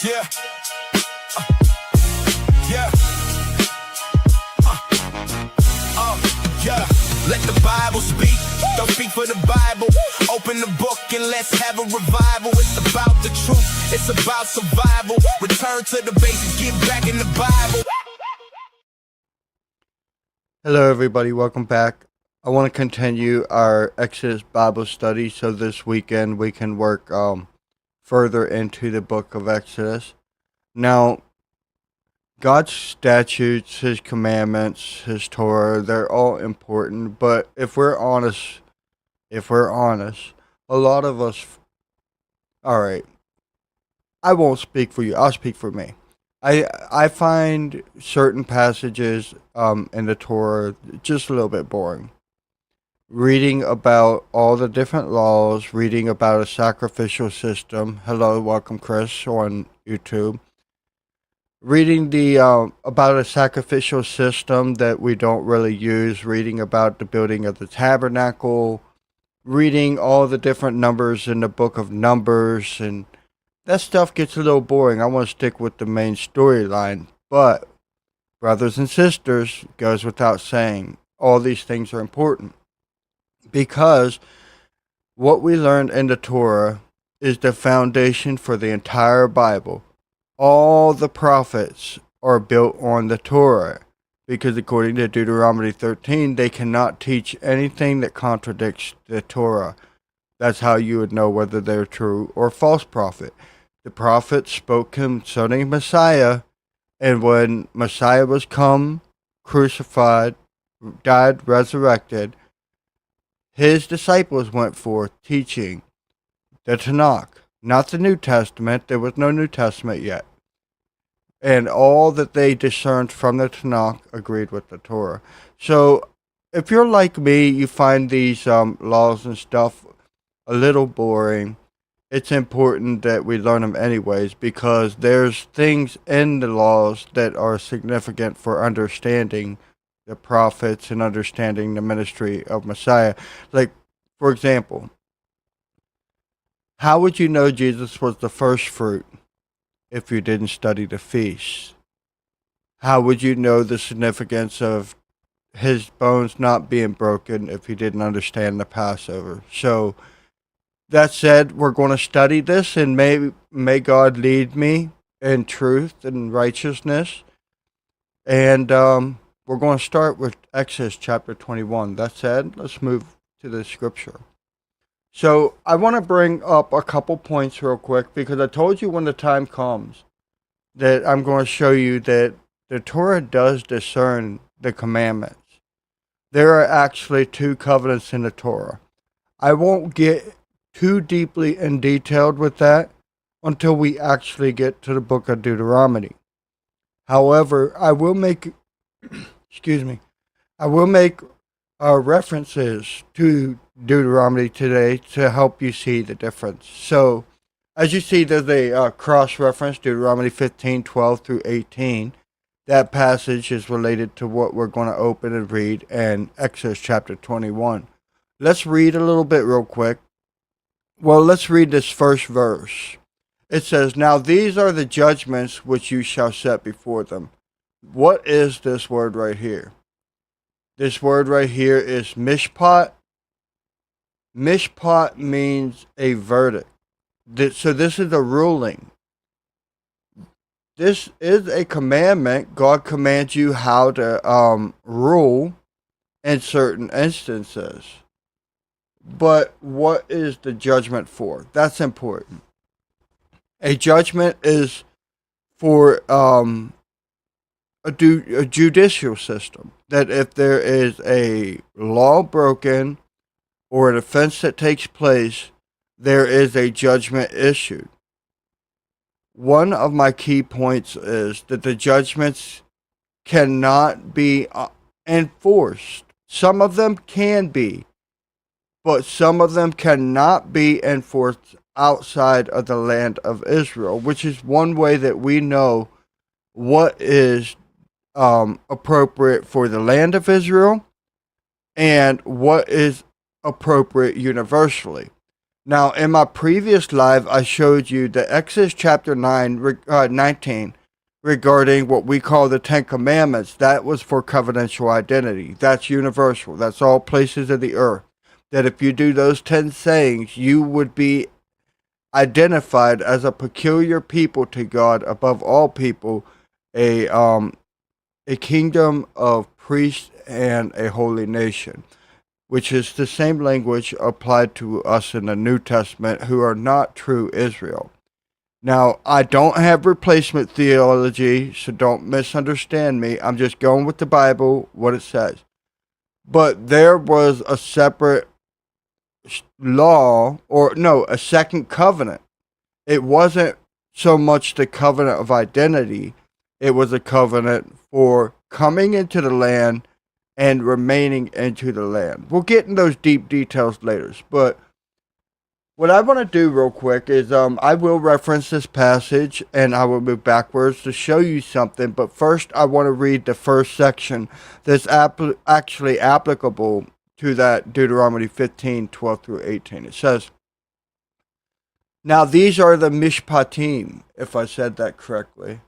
Yeah, yeah, yeah. Let the Bible speak. Don't speak for the Bible. Open the book and let's have a revival. It's about the truth. It's about survival. Return to the basics. Get back in the Bible. Hello everybody, welcome back. I want to continue our Exodus Bible study so this weekend we can work further into the book of Exodus. Now, God's statutes, His commandments, His Torah, they're all important, but if we're honest, a lot of us, alright, I won't speak for you, I'll speak for me. I find certain passages in the Torah just a little bit boring. Reading about all the different laws, reading about a sacrificial system. Hello, welcome Chris on YouTube. Reading the about a sacrificial system that we don't really use. Reading about the building of the tabernacle. Reading all the different numbers in the book of Numbers, and that stuff gets a little boring. I want to stick with the main storyline. But, brothers and sisters, goes without saying, all these things are important. Because what we learned in the Torah is the foundation for the entire Bible. All the prophets are built on the Torah. Because according to Deuteronomy 13, they cannot teach anything that contradicts the Torah. That's how you would know whether they're true or false prophet. The prophet spoke concerning Messiah, and when Messiah was come, crucified, died, resurrected, his disciples went forth teaching the Tanakh, not the New Testament. There was no New Testament yet. And all that they discerned from the Tanakh agreed with the Torah. So, if you're like me, you find these laws and stuff a little boring. It's important that we learn them anyways, because there's things in the laws that are significant for understanding the prophets and understanding the ministry of Messiah. Like, for example, how would you know Jesus was the first fruit if you didn't study the feast? How would you know the significance of his bones not being broken if you didn't understand the Passover? So, that said, we're going to study this, and may God lead me in truth and righteousness. And we're going to start with Exodus chapter 21. That said, let's move to the scripture. So I want to bring up a couple points real quick, because I told you when the time comes that I'm going to show you that the Torah does discern the commandments. There are actually two covenants in the Torah. I won't get too deeply and detailed with that until we actually get to the book of Deuteronomy. However, I will make references to Deuteronomy today to help you see the difference. So, as you see, there's a cross-reference, Deuteronomy 15:12 through 18. That passage is related to what we're going to open and read in Exodus chapter 21. Let's read a little bit real quick. Well, let's read this first verse. It says, "Now these are the judgments which you shall set before them." What is this word right here? This word right here is mishpat. Mishpat means a verdict. So this is a ruling. This is a commandment. God commands you how to rule in certain instances. But what is the judgment for? That's important. A judgment is for a judicial system. That if there is a law broken or an offense that takes place, there is a judgment issued. One of my key points is that the judgments cannot be enforced. Some of them can be, but some of them cannot be enforced outside of the land of Israel, which is one way that we know what is appropriate for the land of Israel and what is appropriate universally. Now, in my previous live, I showed you the Exodus chapter 19 regarding what we call the Ten Commandments. That was for covenantal identity. That's universal. That's all places of the earth. That if you do those 10 sayings, you would be identified as a peculiar people to God above all people, a kingdom of priests and a holy nation, which is the same language applied to us in the New Testament who are not true Israel. Now, I don't have replacement theology, so don't misunderstand me. I'm just going with the Bible, what it says. But there was a separate law, a second covenant. It wasn't so much the covenant of identity, it was a covenant for coming into the land and remaining into the land. We'll get in those deep details later, but what I want to do real quick is I will reference this passage and I will move backwards to show you something, but first I want to read the first section that's actually applicable to that Deuteronomy 15, 12 through 18. It says, "Now these are the mishpatim," if I said that correctly.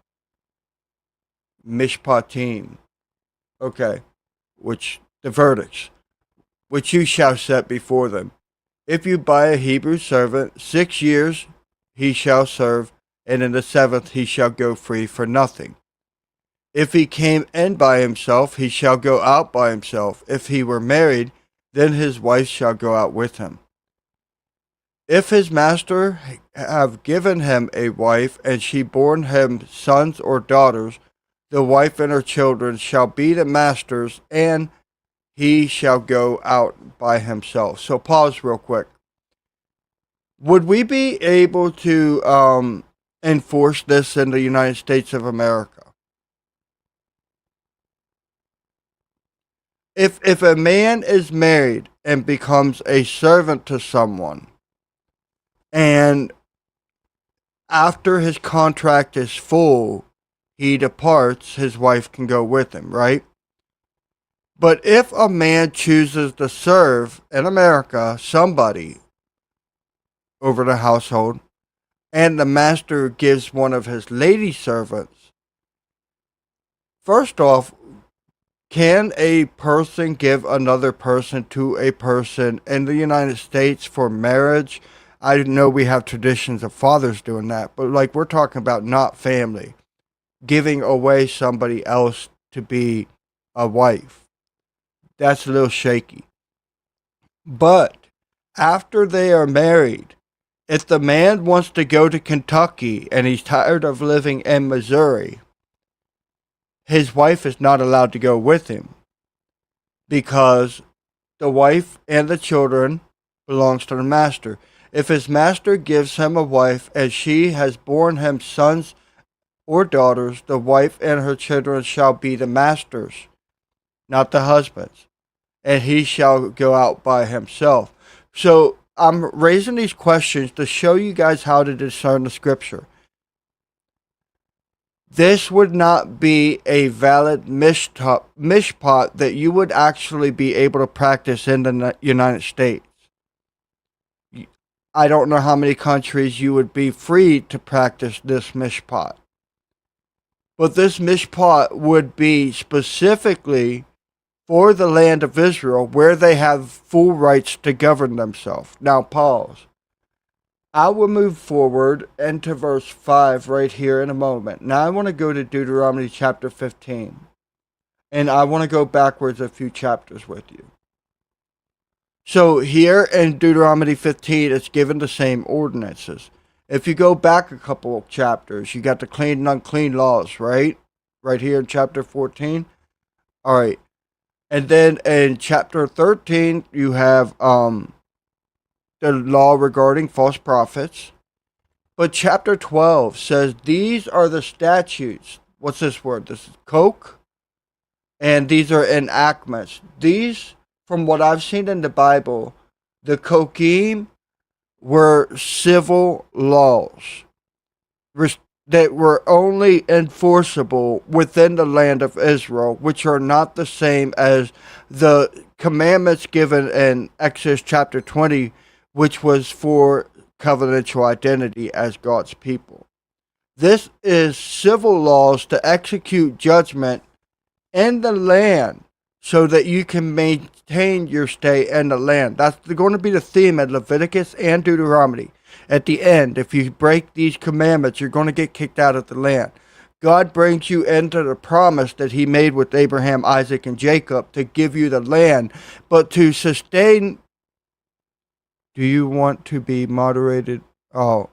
Mishpatim. Okay. The verdicts, which you shall set before them. If you buy a Hebrew servant, 6 years he shall serve, and in the 7th he shall go free for nothing. If he came in by himself, he shall go out by himself. If he were married, then his wife shall go out with him. If his master have given him a wife, and she born him sons or daughters, the wife and her children shall be the master's, and he shall go out by himself. So pause real quick. Would we be able to enforce this in the United States of America? If a man is married and becomes a servant to someone, and after his contract is full, he departs, his wife can go with him, right? But if a man chooses to serve in America somebody over the household, and the master gives one of his lady servants, first off, can a person give another person to a person in the United States for marriage? I know we have traditions of fathers doing that, but like we're talking about not family, giving away somebody else to be a wife. That's a little shaky. But after they are married, if the man wants to go to Kentucky and he's tired of living in Missouri, his wife is not allowed to go with him because the wife and the children belongs to the master. If his master gives him a wife and she has borne him sons or daughters, the wife and her children shall be the master's, not the husband's, and he shall go out by himself. So I'm raising these questions to show you guys how to discern the scripture. This would not be a valid mishpat that you would actually be able to practice in the United States. I don't know how many countries you would be free to practice this mishpat. But this mishpat would be specifically for the land of Israel, where they have full rights to govern themselves. Now pause. I will move forward into verse 5 right here in a moment. Now I want to go to Deuteronomy chapter 15. And I want to go backwards a few chapters with you. So here in Deuteronomy 15, it's given the same ordinances. If you go back a couple of chapters, you got the clean and unclean laws, right? Right here in chapter 14. All right. And then in chapter 13, you have the law regarding false prophets. But chapter 12 says these are the statutes. What's this word? This is koch. And these are enactments. These, from what I've seen in the Bible, the kochim were civil laws that were only enforceable within the land of Israel, which are not the same as the commandments given in Exodus chapter 20, which was for covenantal identity as God's people. This is civil laws to execute judgment in the land so that you can maintain your stay in the land. That's going to be the theme of Leviticus and Deuteronomy. At the end, if you break these commandments, you're going to get kicked out of the land. God brings you into the promise that he made with Abraham, Isaac, and Jacob to give you the land. But to sustain... Do you want to be moderated? Oh,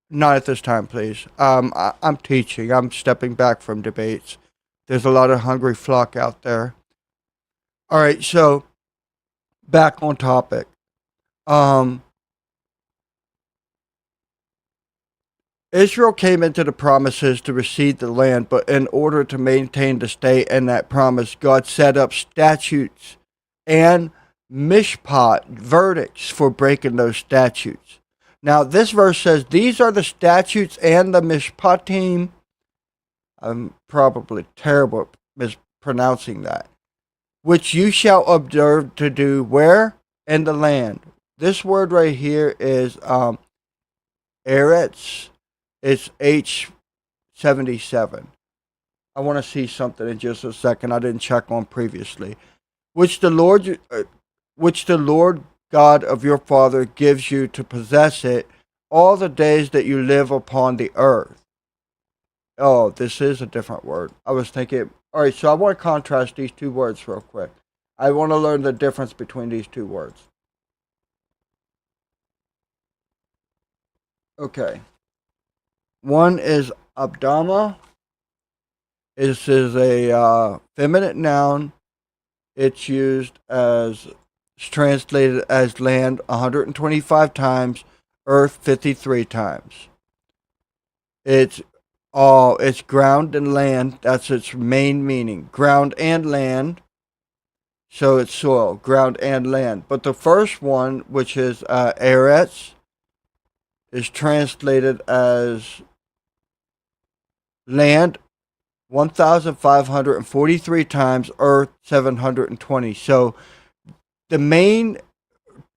not at this time, please. I'm teaching. I'm stepping back from debates. There's a lot of hungry flock out there. All right, so back on topic. Israel came into the promises to receive the land, but in order to maintain the stay in that promise, God set up statutes and mishpat, verdicts for breaking those statutes. Now, this verse says, these are the statutes and the mishpatim. I'm probably terrible at mispronouncing that. Which you shall observe to do where? In the land. This word right here is eretz. It's H77. I want to see something in just a second. I didn't check on previously. Which the Lord God of your father gives you to possess it all the days that you live upon the earth. Oh, this is a different word. I was thinking, all right, so I want to contrast these two words real quick. I want to learn the difference between these two words. Okay. One is Abdama. This is a feminine noun. It's used as, it's translated as land 125 times, earth 53 times. It's ground and land. That's its main meaning. Ground and land. So it's soil, ground and land. But the first one, which is eretz, is translated as land 1,543 times, earth 720. So the main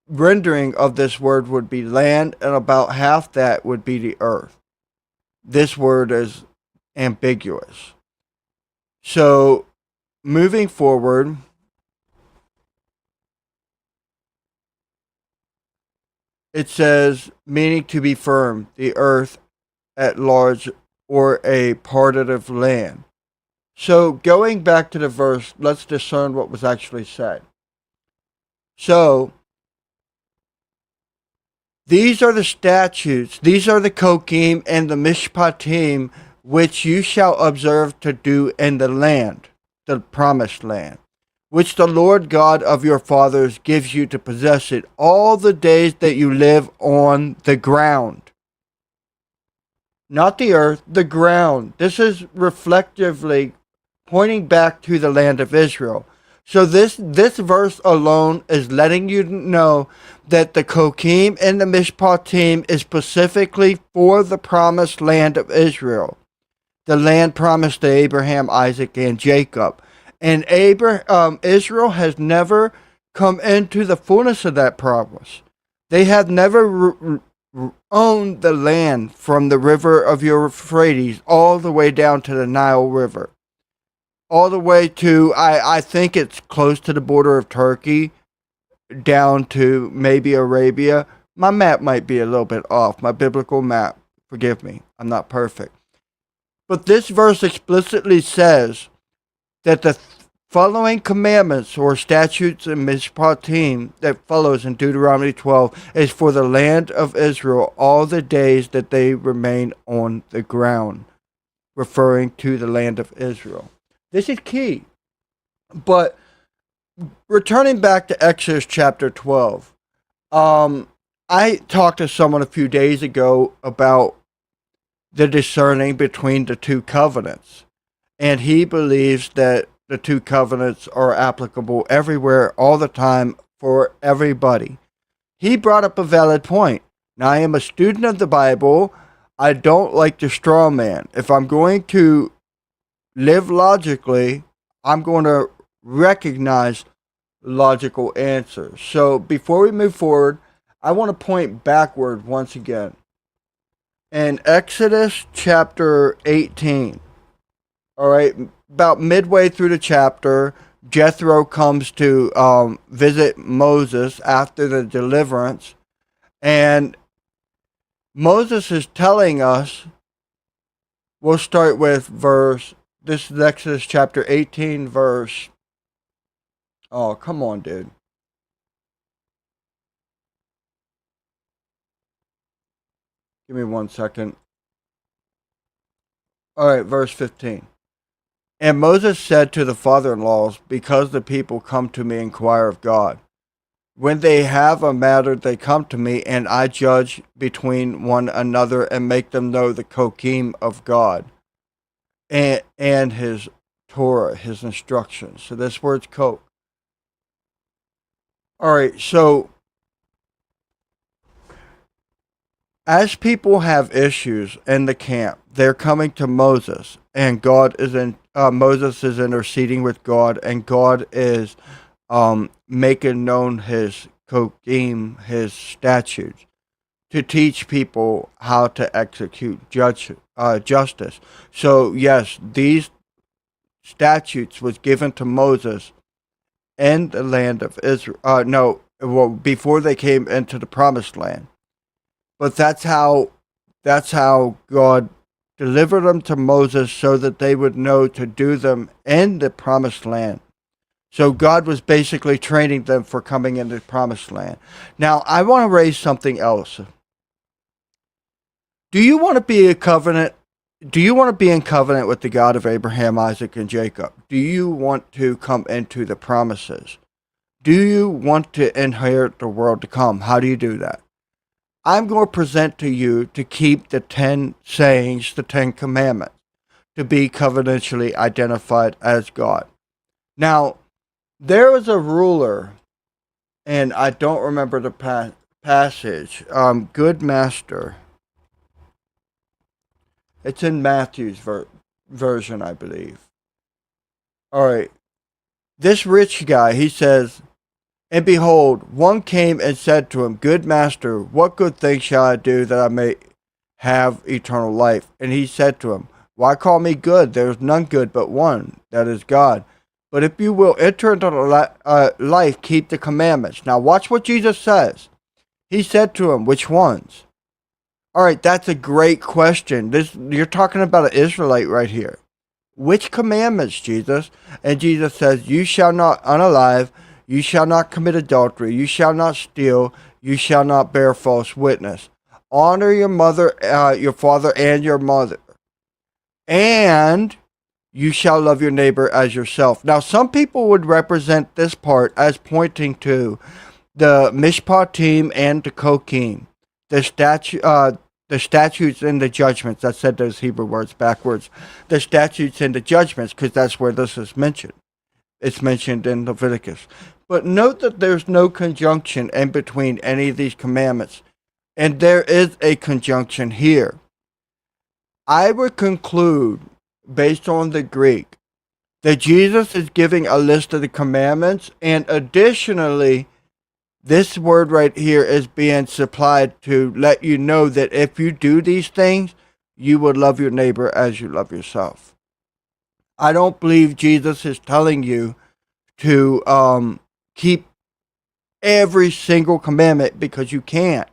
rendering of this word would be land, and about half that would be the earth. This word is ambiguous. So moving forward, it says, meaning to be firm, the earth at large, or a partitive land. So going back to the verse, let's discern what was actually said. So these are the statutes, these are the kokim and the mishpatim, which you shall observe to do in the land, the promised land, which the Lord God of your fathers gives you to possess it all the days that you live on the ground. Not the earth, the ground. This is reflectively pointing back to the land of Israel. So this verse alone is letting you know that the kokim and the mishpatim is specifically for the promised land of Israel. The land promised to Abraham, Isaac, and Jacob. And Israel has never come into the fullness of that promise. They have never owned the land from the river of Euphrates all the way down to the Nile River. All the way to, I think it's close to the border of Turkey, down to maybe Arabia. My map might be a little bit off, my biblical map. Forgive me, I'm not perfect. But this verse explicitly says that the following commandments or statutes and mishpatim that follows in Deuteronomy 12 is for the land of Israel all the days that they remain on the ground, referring to the land of Israel. This is key. But returning back to Exodus chapter 12, I talked to someone a few days ago about the discerning between the two covenants, and he believes that the two covenants are applicable everywhere, all the time, for everybody. He brought up a valid point. Now, I am a student of the Bible. I don't like to straw man. If I'm going to live logically, I'm going to recognize logical answers. So before we move forward, I want to point backward once again. In Exodus chapter 18, all right, about midway through the chapter, Jethro comes to visit Moses after the deliverance, and Moses is telling us, we'll start with this is Exodus chapter 18, verse, oh, come on, dude. Give me 1 second. All right, verse 15. And Moses said to the father-in-laws, because the people come to me and inquire of God. When they have a matter, they come to me, and I judge between one another and make them know the kokim of God and his Torah, his instructions. So this word's kok. All right, so as people have issues in the camp, they're coming to Moses, and Moses is interceding with God, and God is making known his kokim, his statutes, to teach people how to execute justice. So yes, these statutes was given to Moses in the land of Israel. Before they came into the promised land. But that's how God delivered them to Moses so that they would know to do them in the promised land. So God was basically training them for coming into the promised land. Now, I want to raise something else. Do you want to be in covenant with the God of Abraham, Isaac, and Jacob? Do you want to come into the promises? Do you want to inherit the world to come? How do you do that? I'm going to present to you to keep the 10 sayings, the 10 commandments, to be covenantally identified as God. Now, there was a ruler, and I don't remember the passage, good master. It's in Matthew's version, I believe. All right. This rich guy, he says, and behold, one came and said to him, Good master, what good thing shall I do that I may have eternal life? And he said to him, Why call me good? There is none good but one, that is God. But if you will enter into life, keep the commandments. Now watch what Jesus says. He said to him, Which ones? All right, that's a great question. You're talking about an Israelite right here. Which commandments, Jesus? And Jesus says, You shall not unalive, you shall not commit adultery, you shall not steal, you shall not bear false witness. Honor your mother, your father, and your mother. And you shall love your neighbor as yourself. Now, some people would represent this part as pointing to the mishpatim and the kokim, the statutes and the judgments. I said those Hebrew words backwards. The statutes and the judgments, because that's where this is mentioned. It's mentioned in Leviticus. But note that there's no conjunction in between any of these commandments. And there is a conjunction here. I would conclude, based on the Greek, that Jesus is giving a list of the commandments, and additionally, this word right here is being supplied to let you know that if you do these things, you would love your neighbor as you love yourself. I don't believe Jesus is telling you to keep every single commandment, because you can't.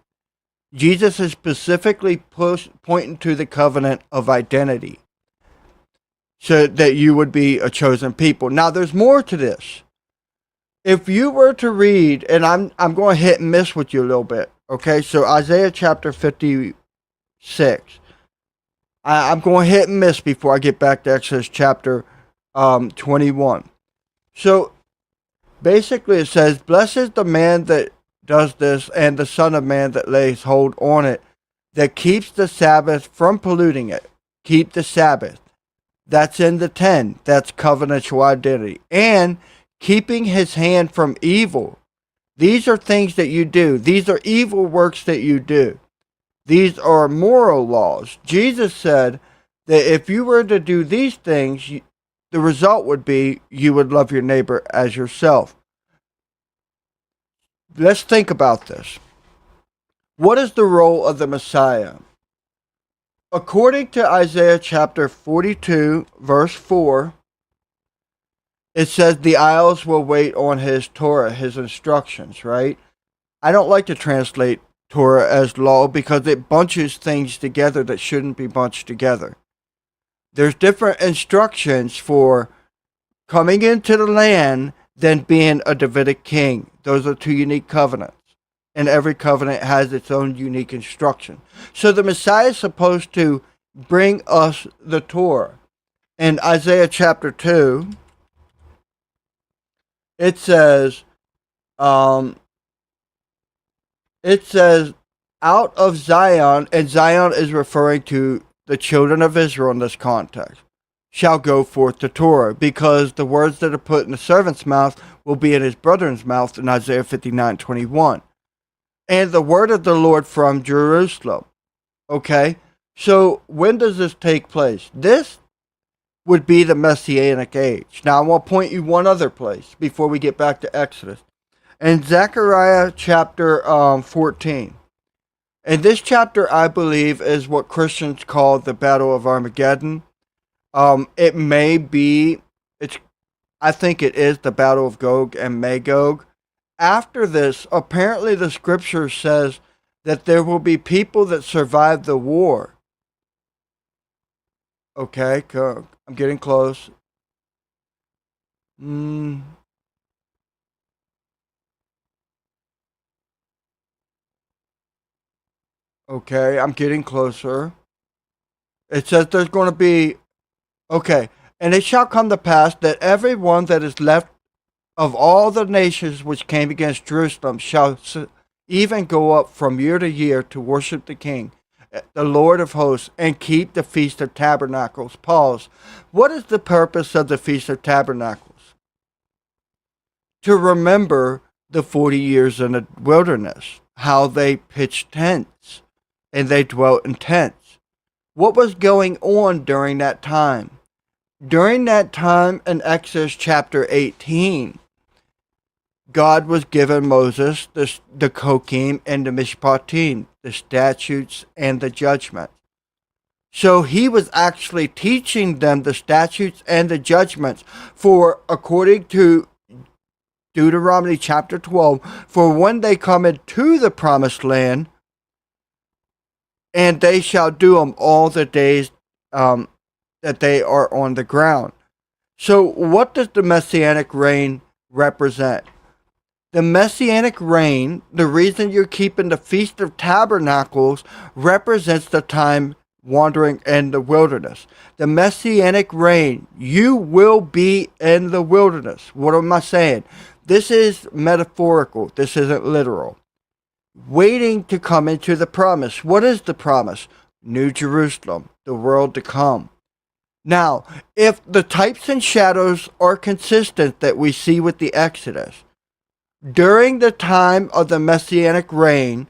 Jesus is specifically pointing to the covenant of identity so that you would be a chosen people. Now, there's more to this. If you were to read, and I'm going to hit and miss with you a little bit, okay? So Isaiah chapter 56. I'm going to hit and miss before I get back to Exodus chapter 21. So basically it says, Blessed is the man that does this, and the Son of Man that lays hold on it, that keeps the Sabbath from polluting it. Keep the Sabbath. That's in the 10. That's covenantal identity. And keeping his hand from evil. These are things that you do. These are evil works that you do. These are moral laws. Jesus said that if you were to do these things, the result would be you would love your neighbor as yourself. Let's think about this. What is the role of the Messiah? According to Isaiah chapter 42, verse 4, it says the isles will wait on his Torah, his instructions, right? I don't like to translate Torah as law because it bunches things together that shouldn't be bunched together. There's different instructions for coming into the land than being a Davidic king. Those are two unique covenants. And every covenant has its own unique instruction. So the Messiah is supposed to bring us the Torah. In Isaiah chapter 2, it says, out of Zion, and Zion is referring to the children of Israel in this context, shall go forth the Torah, because the words that are put in the servant's mouth will be in his brother's mouth in Isaiah 59:21. And the word of the Lord from Jerusalem. Okay? So when does this take place? This would be the Messianic age. Now I want to point you one other place before we get back to Exodus. In Zechariah chapter 14. And this chapter, I believe, is what Christians call the Battle of Armageddon. It may be, I think it is the Battle of Gog and Magog. After this, apparently the scripture says that there will be people that survive the war. Okay, I'm getting close. Okay, I'm getting closer. It says there's going to be, okay, and it shall come to pass that every one that is left of all the nations which came against Jerusalem shall even go up from year to year to worship the King, the Lord of hosts, and keep the Feast of Tabernacles. Pause. What is the purpose of the Feast of Tabernacles? To remember the 40 years in the wilderness, how they pitched tents, and they dwelt in tents. What was going on during that time? During that time in Exodus chapter 18, God was giving Moses the Kokim and the Mishpatim, the statutes and the judgments. So he was actually teaching them the statutes and the judgments for, according to Deuteronomy chapter 12, for when they come into the promised land, and they shall do them all the days that they are on the ground. So what does the Messianic reign represent? The Messianic reign, the reason you're keeping the Feast of Tabernacles, represents the time wandering in the wilderness. The Messianic reign, you will be in the wilderness. What am I saying? This is metaphorical. This isn't literal. Waiting to come into the promise. What is the promise? New Jerusalem, the world to come. Now, if the types and shadows are consistent that we see with the Exodus, during the time of the Messianic reign,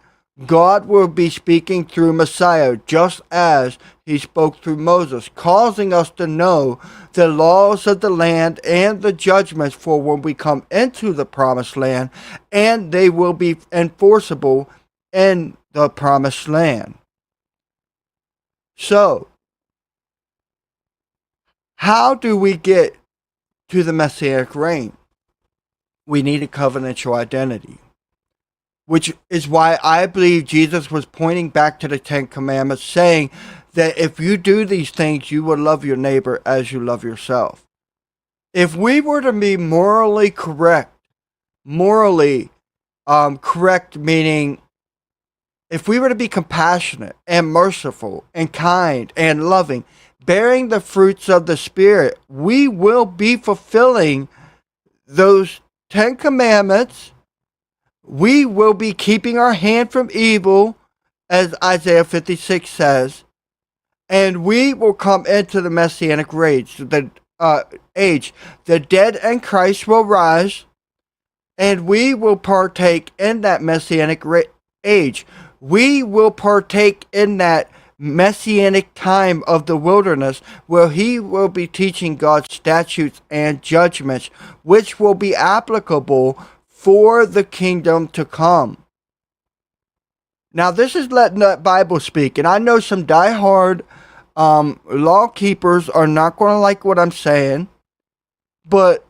God will be speaking through Messiah just as he spoke through Moses, causing us to know the laws of the land and the judgments for when we come into the promised land, and they will be enforceable in the promised land. So, how do we get to the Messianic reign? We need a covenantal identity, which is why I believe Jesus was pointing back to the Ten Commandments, saying that if you do these things, you will love your neighbor as you love yourself. If we were to be morally correct meaning if we were to be compassionate and merciful and kind and loving, bearing the fruits of the Spirit, we will be fulfilling those 10 commandments. We will be keeping our hand from evil, as Isaiah 56 says, and we will come into the Messianic age. The dead in Christ will rise, and we will partake in that Messianic age. We will partake in that Messianic time of the wilderness, where he will be teaching God's statutes and judgments, which will be applicable for the kingdom to come. Now, this is letting the Bible speak, and I know some diehard law keepers are not going to like what I'm saying, but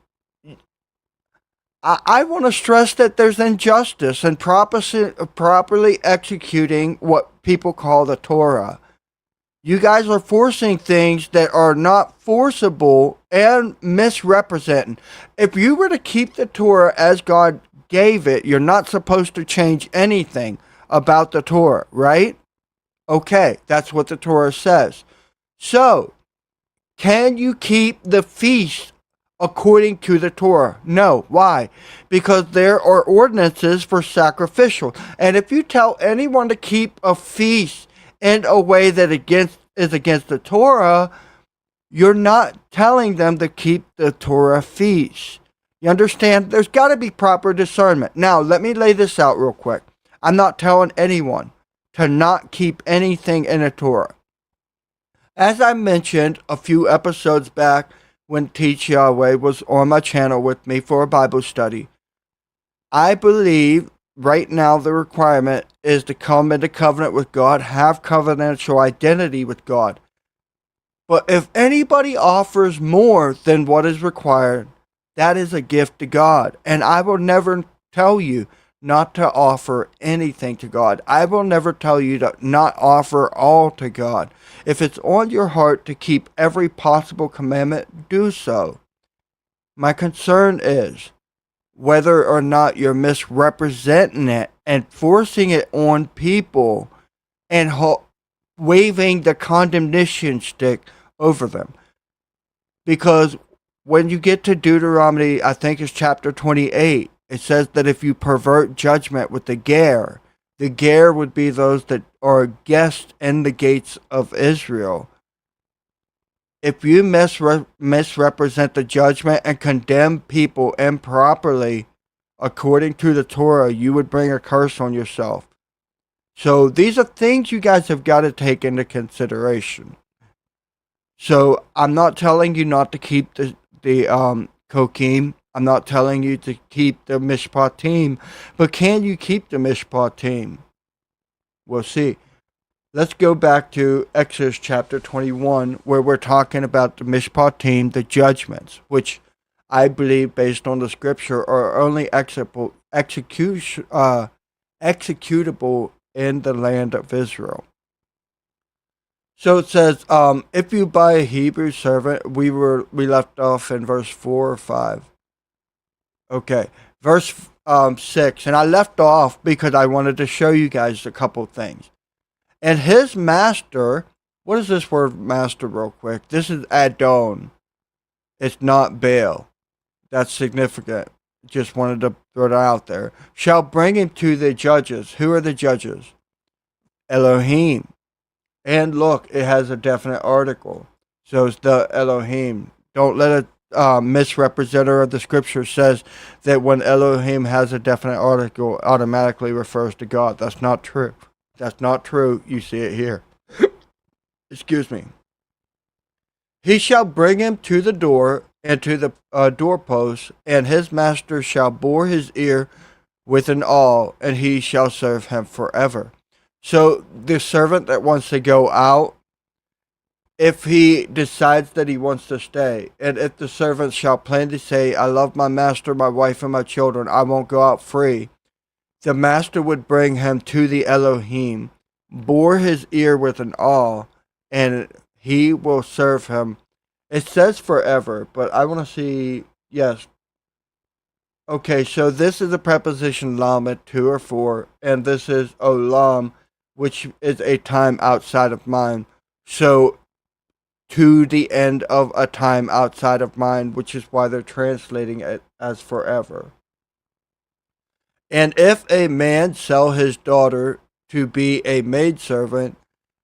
I want to stress that there's injustice in properly executing what people call the Torah. You guys are forcing things that are not forcible and misrepresenting. If you were to keep the Torah as God gave it, you're not supposed to change anything about the Torah, right? Okay, that's what the Torah says. So, can you keep the feast according to the Torah? No. Why? Because there are ordinances for sacrificial. And if you tell anyone to keep a feast in a way that is against the Torah, you're not telling them to keep the Torah feast. You understand? There's got to be proper discernment. Now, let me lay this out real quick. I'm not telling anyone to not keep anything in the Torah. As I mentioned a few episodes back when Teach Yahweh was on my channel with me for a Bible study, I believe right now the requirement is to come into covenant with God, have covenantal identity with God. But if anybody offers more than what is required, that is a gift to God. And I will never tell you not to offer anything to God. I will never tell you to not offer all to God. If it's on your heart to keep every possible commandment, do so. My concern is whether or not you're misrepresenting it and forcing it on people and waving the condemnation stick over them. Because when you get to Deuteronomy, I think it's chapter 28, it says that if you pervert judgment with the ger would be those that are guests in the gates of Israel. If you misrepresent the judgment and condemn people improperly according to the Torah, you would bring a curse on yourself. So these are things you guys have got to take into consideration. So I'm not telling you not to keep the Kokim. I'm not telling you to keep the Mishpatim, but can you keep the Mishpatim? We'll see. Let's go back to Exodus chapter 21, where we're talking about the Mishpatim, the judgments, which I believe, based on the scripture, are only executable in the land of Israel. So it says, if you buy a Hebrew servant, we left off in verse 4 or 5. Okay, verse 6, and I left off because I wanted to show you guys a couple things. And his master, what is this word master real quick? This is Adon. It's not Baal. That's significant. Just wanted to throw that out there. Shall bring him to the judges. Who are the judges? Elohim. And look, it has a definite article. So it's the Elohim. Don't let a misrepresenter of the scripture says that when Elohim has a definite article, automatically refers to God. That's not true. That's not true. You see it here. Excuse me. He shall bring him to the door and to the doorpost, and his master shall bore his ear with an awl, and he shall serve him forever. So the servant that wants to go out, if he decides that he wants to stay, and if the servant shall plainly say, I love my master, my wife, and my children, I won't go out free, the master would bring him to the Elohim, bore his ear with an awl, and he will serve him. It says forever, but I want to see, yes. Okay, so this is the preposition lamed, 2 or 4, and this is olam, which is a time outside of mind. So, to the end of a time outside of mind, which is why they're translating it as forever. And if a man sell his daughter to be a maidservant,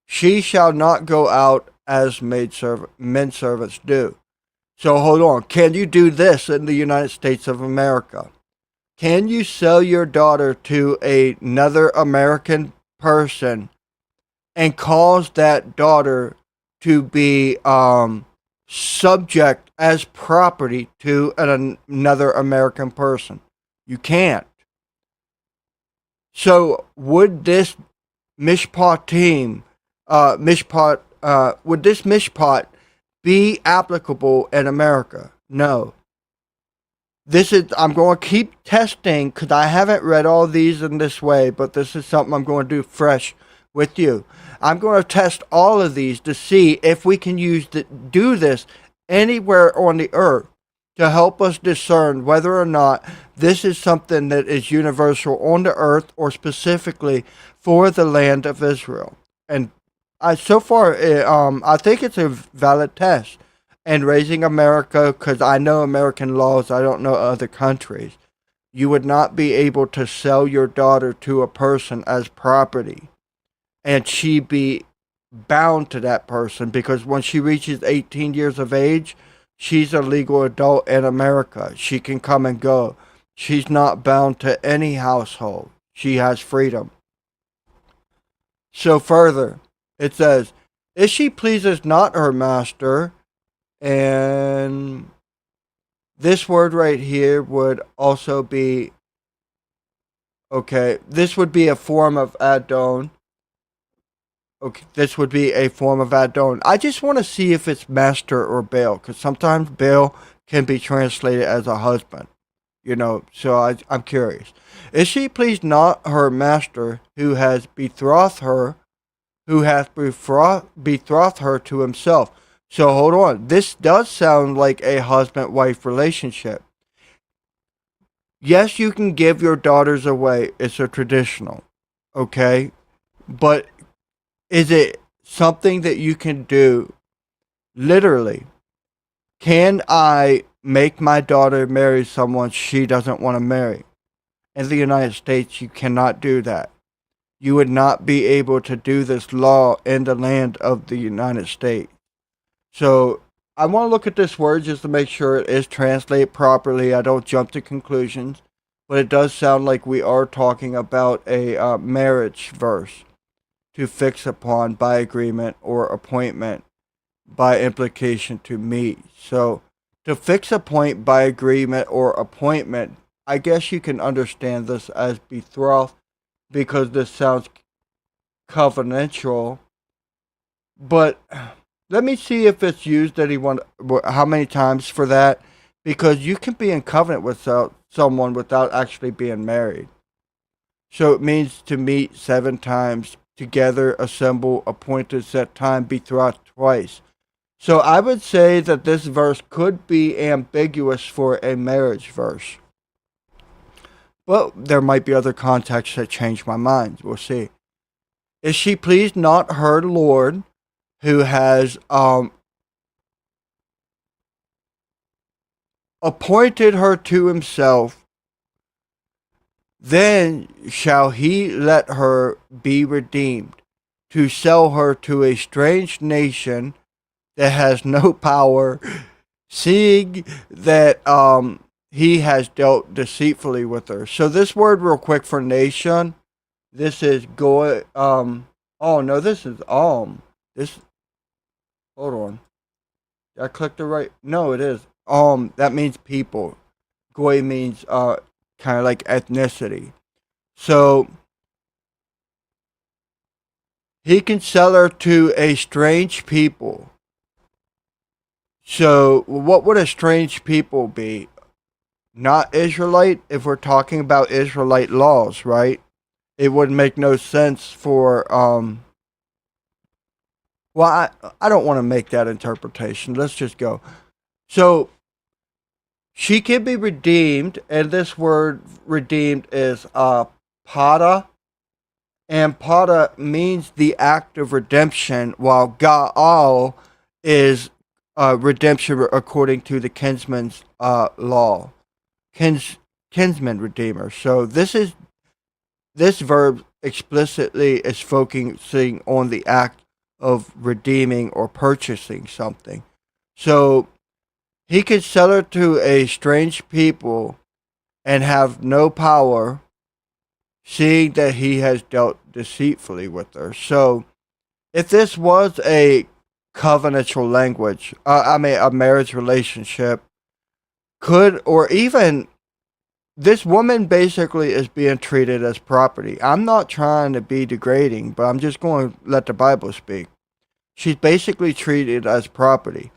she shall not go out as men servants do. So hold on. Can you do this in the United States of America? Can you sell your daughter to another American person and cause that daughter to be subject as property to another American person? You can't. So would this mishpatim, mishpat, would this mishpat be applicable in America? No. I'm going to keep testing because I haven't read all these in this way, but this is something I'm going to do fresh with you. I'm going to test all of these to see if we can do this anywhere on the earth to help us discern whether or not this is something that is universal on the earth or specifically for the land of Israel. And so far, I think it's a valid test. And raising America, because I know American laws, I don't know other countries. You would not be able to sell your daughter to a person as property and she be bound to that person, because when she reaches 18 years of age, she's a legal adult in America. She can come and go. She's not bound to any household. She has freedom. So further, it says, if she pleases not her master, and this word right here would also be, okay, this would be a form of Adon. Okay, this would be a form of Adon. I just want to see if it's master or Baal, because sometimes Baal can be translated as a husband. So I'm curious. If she please not her master, who has betrothed her, to himself. So hold on. This does sound like a husband-wife relationship. Yes, you can give your daughters away. It's a traditional. Okay? But is it something that you can do literally? Can I make my daughter marry someone she doesn't want to marry? In the United States, you cannot do that. You would not be able to do this law in the land of the United States. So I want to look at this word just to make sure it is translated properly. I don't jump to conclusions, but it does sound like we are talking about a marriage verse, to fix upon by agreement or appointment, by implication to meet. So to fix a point by agreement or appointment, I guess you can understand this as betroth, because this sounds covenantal. But let me see if it's used how many times for that, because you can be in covenant with someone without actually being married. So it means to meet 7 times, together, assemble, appointed, set time, betrothed twice. So I would say that this verse could be ambiguous for a marriage verse. But there might be other contexts that change my mind. We'll see. Is she pleased not her Lord, who has appointed her to himself, then shall he let her be redeemed, to sell her to a strange nation that has no power, seeing that he has dealt deceitfully with her. So this word real quick for nation, this is this is this, hold on. Did I click the right? No, it is. That means people. Goy means kind of like ethnicity. So he can sell her to a strange people. So what would a strange people be? Not Israelite, if we're talking about Israelite laws, right? It would make no sense for well, I don't want to make that interpretation. Let's just go. So she can be redeemed, and this word redeemed is pada, and pada means the act of redemption, while ga'al is redemption according to the kinsman's law, kinsman redeemer. So this verb explicitly is focusing on the act of redeeming or purchasing something. So he could sell her to a strange people and have no power, seeing that he has dealt deceitfully with her. So if this was a covenantal language, a marriage relationship, could, or even this woman basically is being treated as property. I'm not trying to be degrading, but I'm just going to let the Bible speak. She's basically treated as property.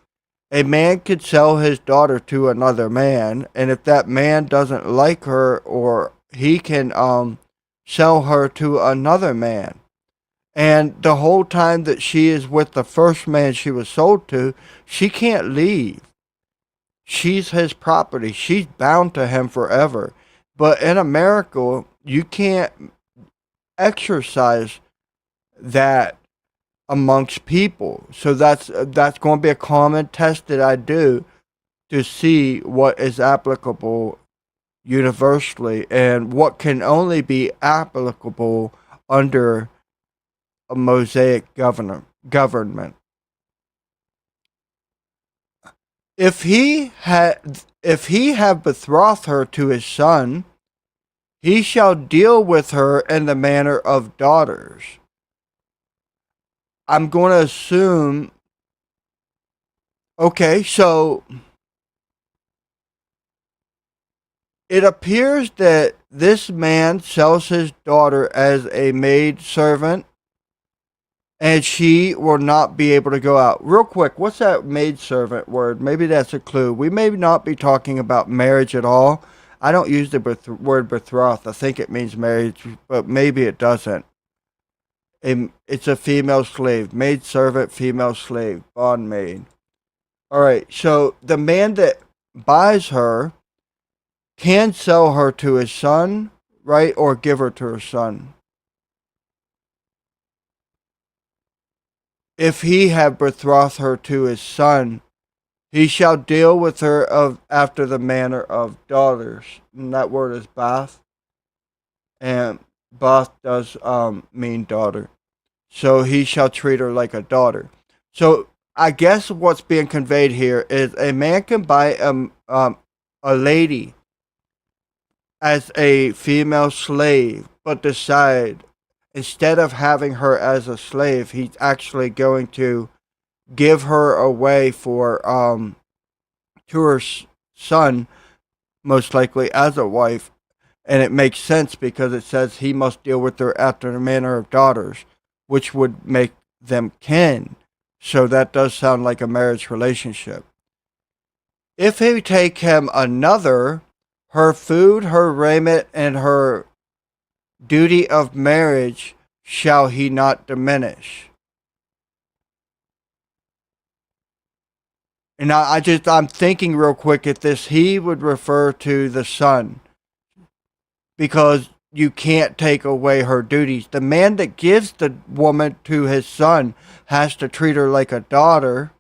A man could sell his daughter to another man, and if that man doesn't like her, or he can sell her to another man. And the whole time that she is with the first man she was sold to, she can't leave. She's his property. She's bound to him forever. But in America, you can't exercise that amongst people. So that's going to be a common test that I do to see what is applicable universally and what can only be applicable under a Mosaic government. If he have betrothed her to his son, he shall deal with her in the manner of daughters. I'm going to assume. Okay, so it appears that this man sells his daughter as a maid servant, and she will not be able to go out. Real quick, what's that maid servant word? Maybe that's a clue. We may not be talking about marriage at all. I don't use the word betrothed. I think it means marriage, but maybe it doesn't. It's a female slave. Maid servant, female slave, bondmaid. All right, so the man that buys her can sell her to his son, right, or give her to her son. If he have betrothed her to his son, he shall deal with her after the manner of daughters. And that word is bath. And bath does mean daughter. So he shall treat her like a daughter. So I guess what's being conveyed here is a man can buy a lady as a female slave, but decide instead of having her as a slave, he's actually going to give her away for to her son, most likely as a wife. And it makes sense because it says he must deal with her after the manner of daughters, which would make them kin. So that does sound like a marriage relationship. If he take him another, her food, her raiment, and her duty of marriage shall he not diminish. And I'm thinking real quick if this he would refer to the son, because you can't take away her duties. The man that gives the woman to his son has to treat her like a daughter.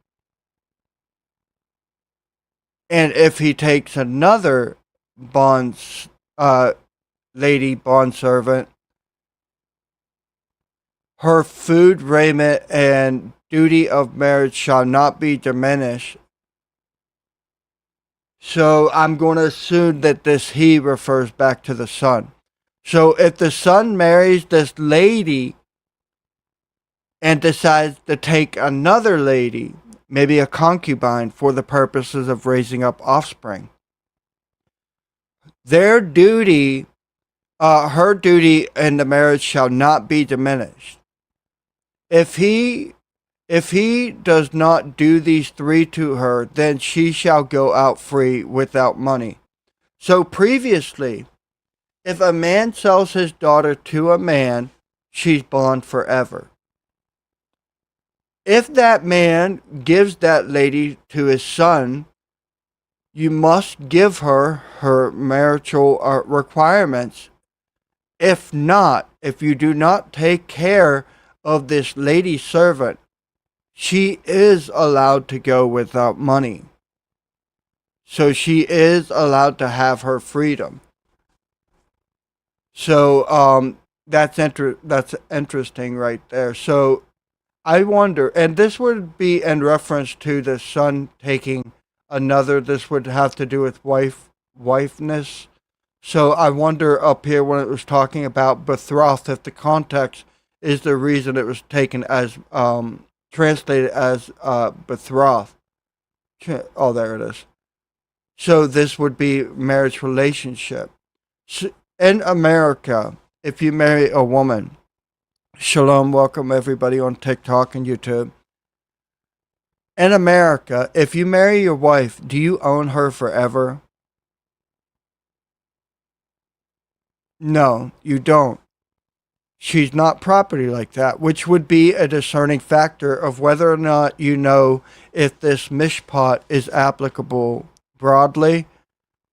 And if he takes another lady bondservant, her food, raiment, and duty of marriage shall not be diminished. So I'm going to assume that this he refers back to the son. So if the son marries this lady and decides to take another lady, maybe a concubine, for the purposes of raising up offspring, their duty, her duty in the marriage shall not be diminished. If he does not do these three to her, then she shall go out free without money. So previously, if a man sells his daughter to a man, she's bond forever. If that man gives that lady to his son, you must give her her marital requirements. If not, if you do not take care of this lady servant, she is allowed to go without money. So she is allowed to have her freedom. So that's interesting right there. So I wonder, and this would be in reference to the son taking another. This would have to do with wifeness. So I wonder up here when it was talking about betrothed, if the context is the reason it was taken as translated as betrothed. Oh, there it is. So this would be marriage relationship. In America, if you marry a woman, shalom, welcome everybody on TikTok and YouTube. In America, if you marry your wife, do you own her forever? No, you don't. She's not property like that, which would be a discerning factor of whether or not you know if this mishpat is applicable broadly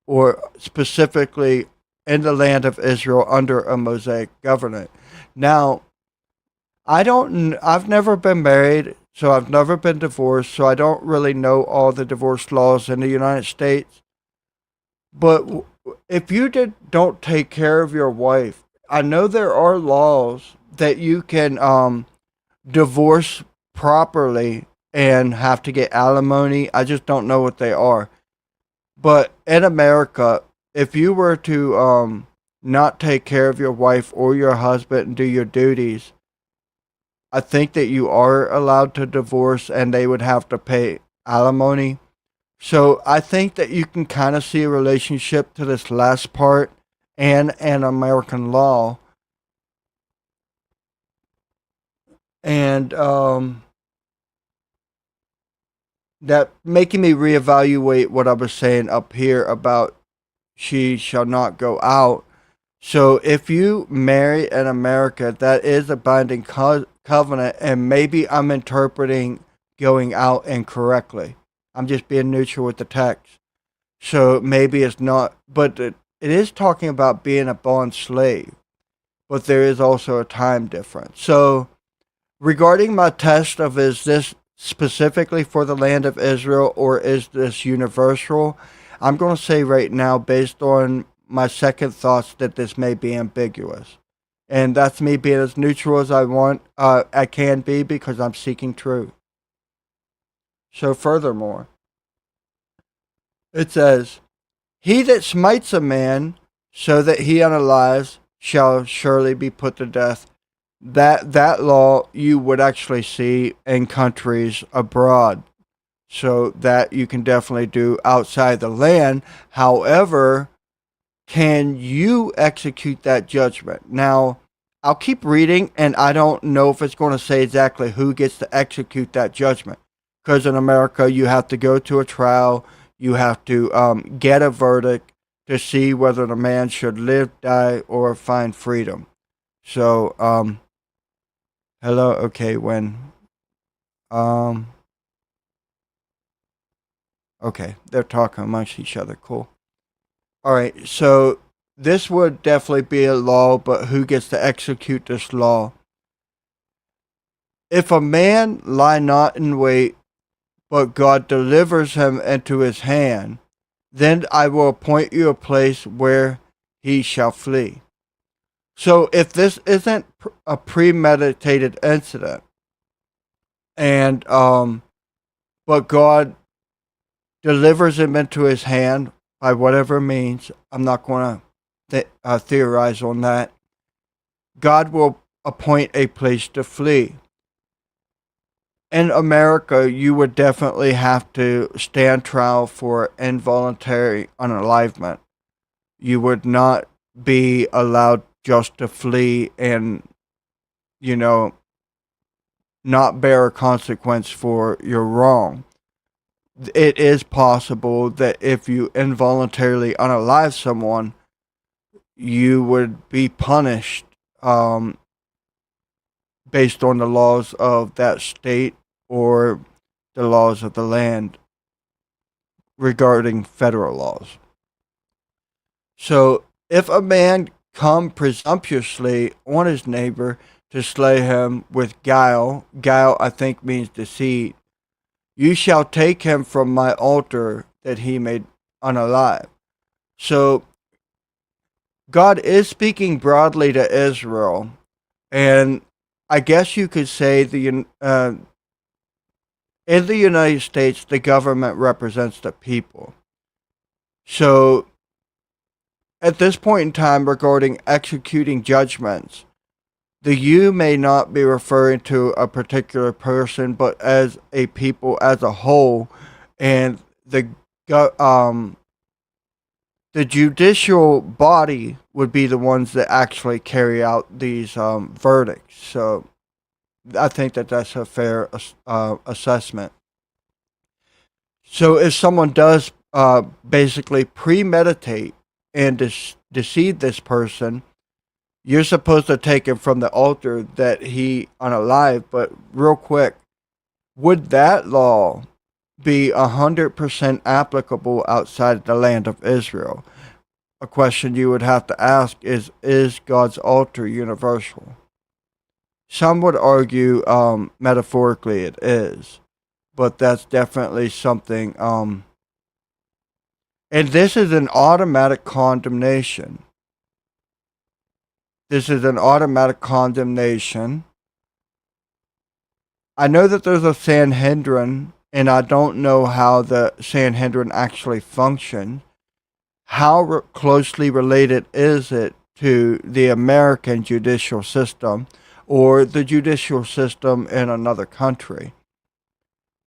or specifically in the land of Israel under a Mosaic government. Now, I've never been married, so I've never been divorced, so I don't really know all the divorce laws in the United States. But if you don't take care of your wife, I know there are laws that you can divorce properly and have to get alimony. I just don't know what they are. But in America, if you were to not take care of your wife or your husband and do your duties, I think that you are allowed to divorce and they would have to pay alimony. So I think that you can kind of see a relationship to this last part and an American law. And that making me reevaluate what I was saying up here about she shall not go out. So if you marry in America, that is a binding covenant, and maybe I'm interpreting going out incorrectly. I'm just being neutral with the text. So maybe it's not, but it is talking about being a bond slave, but there is also a time difference. So regarding my test of is this specifically for the land of Israel or is this universal, I'm going to say right now, based on my second thoughts, that this may be ambiguous. And that's me being as neutral as I can be because I'm seeking truth. So furthermore, it says, he that smites a man so that he unalives shall surely be put to death. That law you would actually see in countries abroad. So that you can definitely do outside the land. However, can you execute that judgment? Now, I'll keep reading, and I don't know if it's going to say exactly who gets to execute that judgment. Because in America, you have to go to a trial, you have to get a verdict to see whether the man should live, die, or find freedom. So, hello, okay, okay, they're talking amongst each other, cool. Alright, so this would definitely be a law, but who gets to execute this law? If a man lie not in wait, but God delivers him into his hand, then I will appoint you a place where he shall flee. So if this isn't a premeditated incident, and but God delivers him into his hand by whatever means, I'm not going to theorize on that. God will appoint a place to flee. In America, you would definitely have to stand trial for involuntary unalivement. You would not be allowed just to flee and, not bear a consequence for your wrong. It is possible that if you involuntarily unalive someone, you would be punished based on the laws of that state or the laws of the land regarding federal laws. So if a man come presumptuously on his neighbor to slay him with guile, guile I think means deceit, you shall take him from my altar that he may unalive. So God is speaking broadly to Israel, and I guess you could say in the United States, the government represents the people. So, at this point in time, regarding executing judgments, the you may not be referring to a particular person, but as a people as a whole, and the the judicial body would be the ones that actually carry out these verdicts. So I think that that's a fair assessment. So if someone does basically premeditate and deceive this person, you're supposed to take him from the altar that he unalive. But real quick, would that law be 100% applicable outside the land of Israel? A question you would have to ask is God's altar universal? Some would argue metaphorically it is, but that's definitely something. And this is an automatic condemnation. This is an automatic condemnation. I know that there's a Sanhedrin, and I don't know how the Sanhedrin actually functions. How closely related is it to the American judicial system or the judicial system in another country?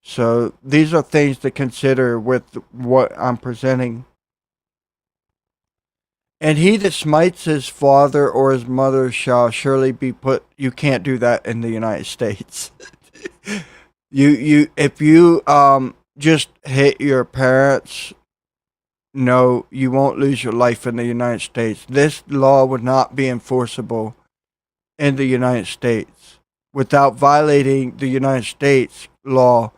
So these are things to consider with what I'm presenting. And he that smites his father or his mother shall surely be put. You can't do that in the United States. If you just hit your parents, no, you won't lose your life in the United States. This law would not be enforceable in the United States without violating the United States law,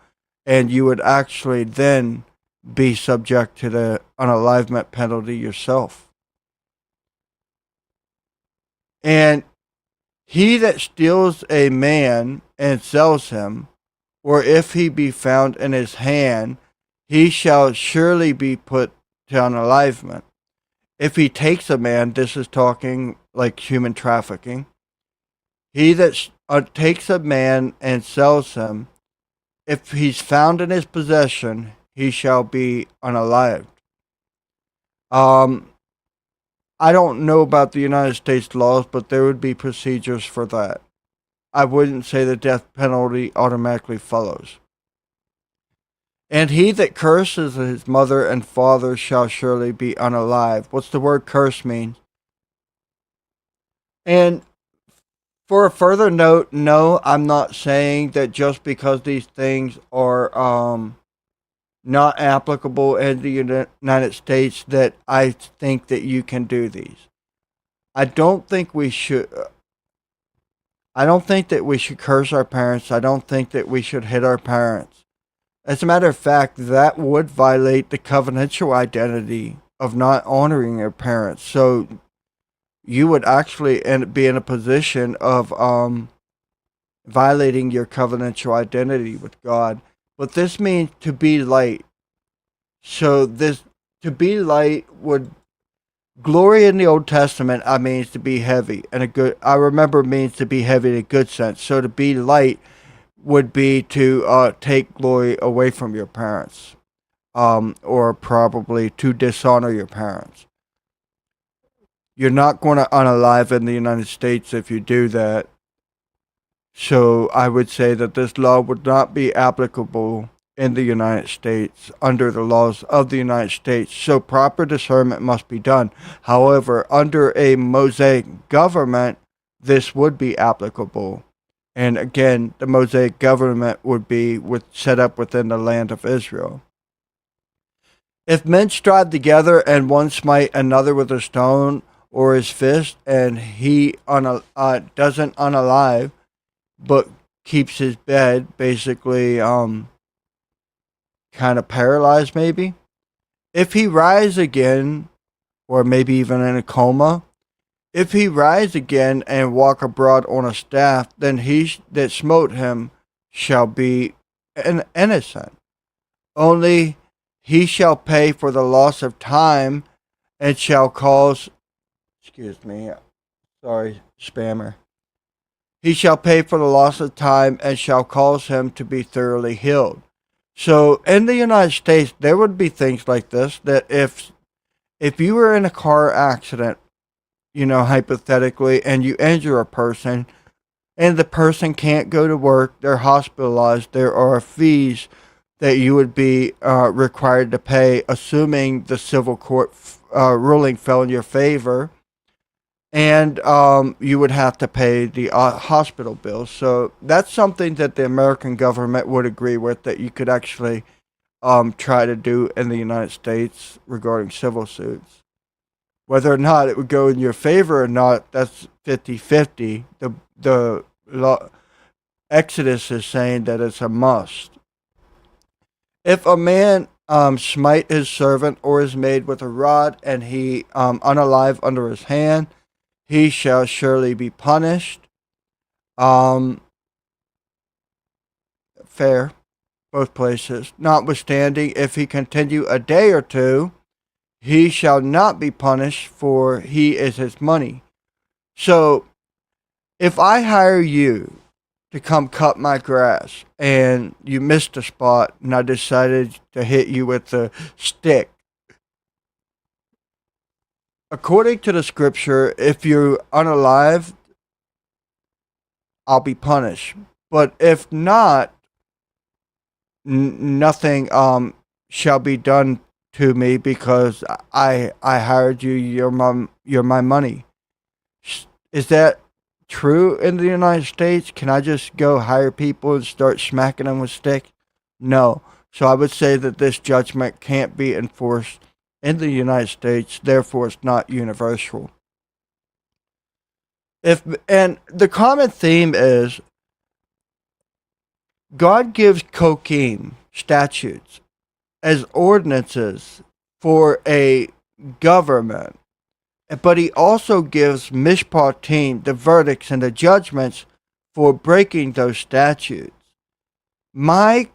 and you would actually then be subject to the unalivement penalty yourself. And he that steals a man and sells him, or if he be found in his hand, he shall surely be put to unalivement. If he takes a man, this is talking like human trafficking. He that takes a man and sells him, if he's found in his possession, he shall be unalived. I don't know about the United States laws, but there would be procedures for that. I wouldn't say the death penalty automatically follows. And he that curses his mother and father shall surely be unalive. What's the word curse mean? And for a further note, no, I'm not saying that just because these things are not applicable in the United States that I think that you can do these. I don't think we should. I don't think that we should curse our parents. I don't think that we should hit our parents. As a matter of fact, that would violate the covenantal identity of not honoring your parents. So you would actually be in a position of violating your covenantal identity with God. But this means to be light. So this to be light would glory in the Old Testament means to be heavy, and I remember means to be heavy in a good sense. So to be light would be to take glory away from your parents, or probably to dishonor your parents. You're not going to unalive in the United States if you do that. So I would say that this law would not be applicable in the United States under the laws of the United States. So proper discernment must be done. However, under a Mosaic government, this would be applicable. And again, the Mosaic government would be set up within the land of Israel. If men strive together and one smite another with a stone or his fist, and he doesn't unalive, but keeps his bed basically kind of paralyzed maybe. If he rise again, or maybe even in a coma, if he rise again and walk abroad on a staff, then he that smote him shall be innocent. Only he shall pay for the loss of time and shall cause, sorry, spammer. He shall pay for the loss of time and shall cause him to be thoroughly healed. So in the United States, there would be things like this, that if you were in a car accident, hypothetically, and you injure a person, and the person can't go to work, they're hospitalized, there are fees that you would be required to pay, assuming the civil court ruling fell in your favor. And you would have to pay the hospital bills. So that's something that the American government would agree with, that you could actually try to do in the United States regarding civil suits. Whether or not it would go in your favor or not, that's 50-50. The law, Exodus is saying that it's a must. If a man smite his servant or his maid with a rod, and he unalive under his hand, he shall surely be punished. Fair, both places. Notwithstanding, if he continue a day or two, he shall not be punished, for he is his money. So, if I hire you to come cut my grass and you missed a spot and I decided to hit you with a stick, according to the scripture, if you're unalive, I'll be punished. But if not, nothing shall be done to me, because I hired you. You're my money. Is that true in the United States? Can I just go hire people and start smacking them with sticks? No. So I would say that this judgment can't be enforced in the United States. Therefore, it's not universal. And the common theme is God gives Kokim statutes as ordinances for a government, but he also gives Mishpatim the verdicts and the judgments for breaking those statutes. My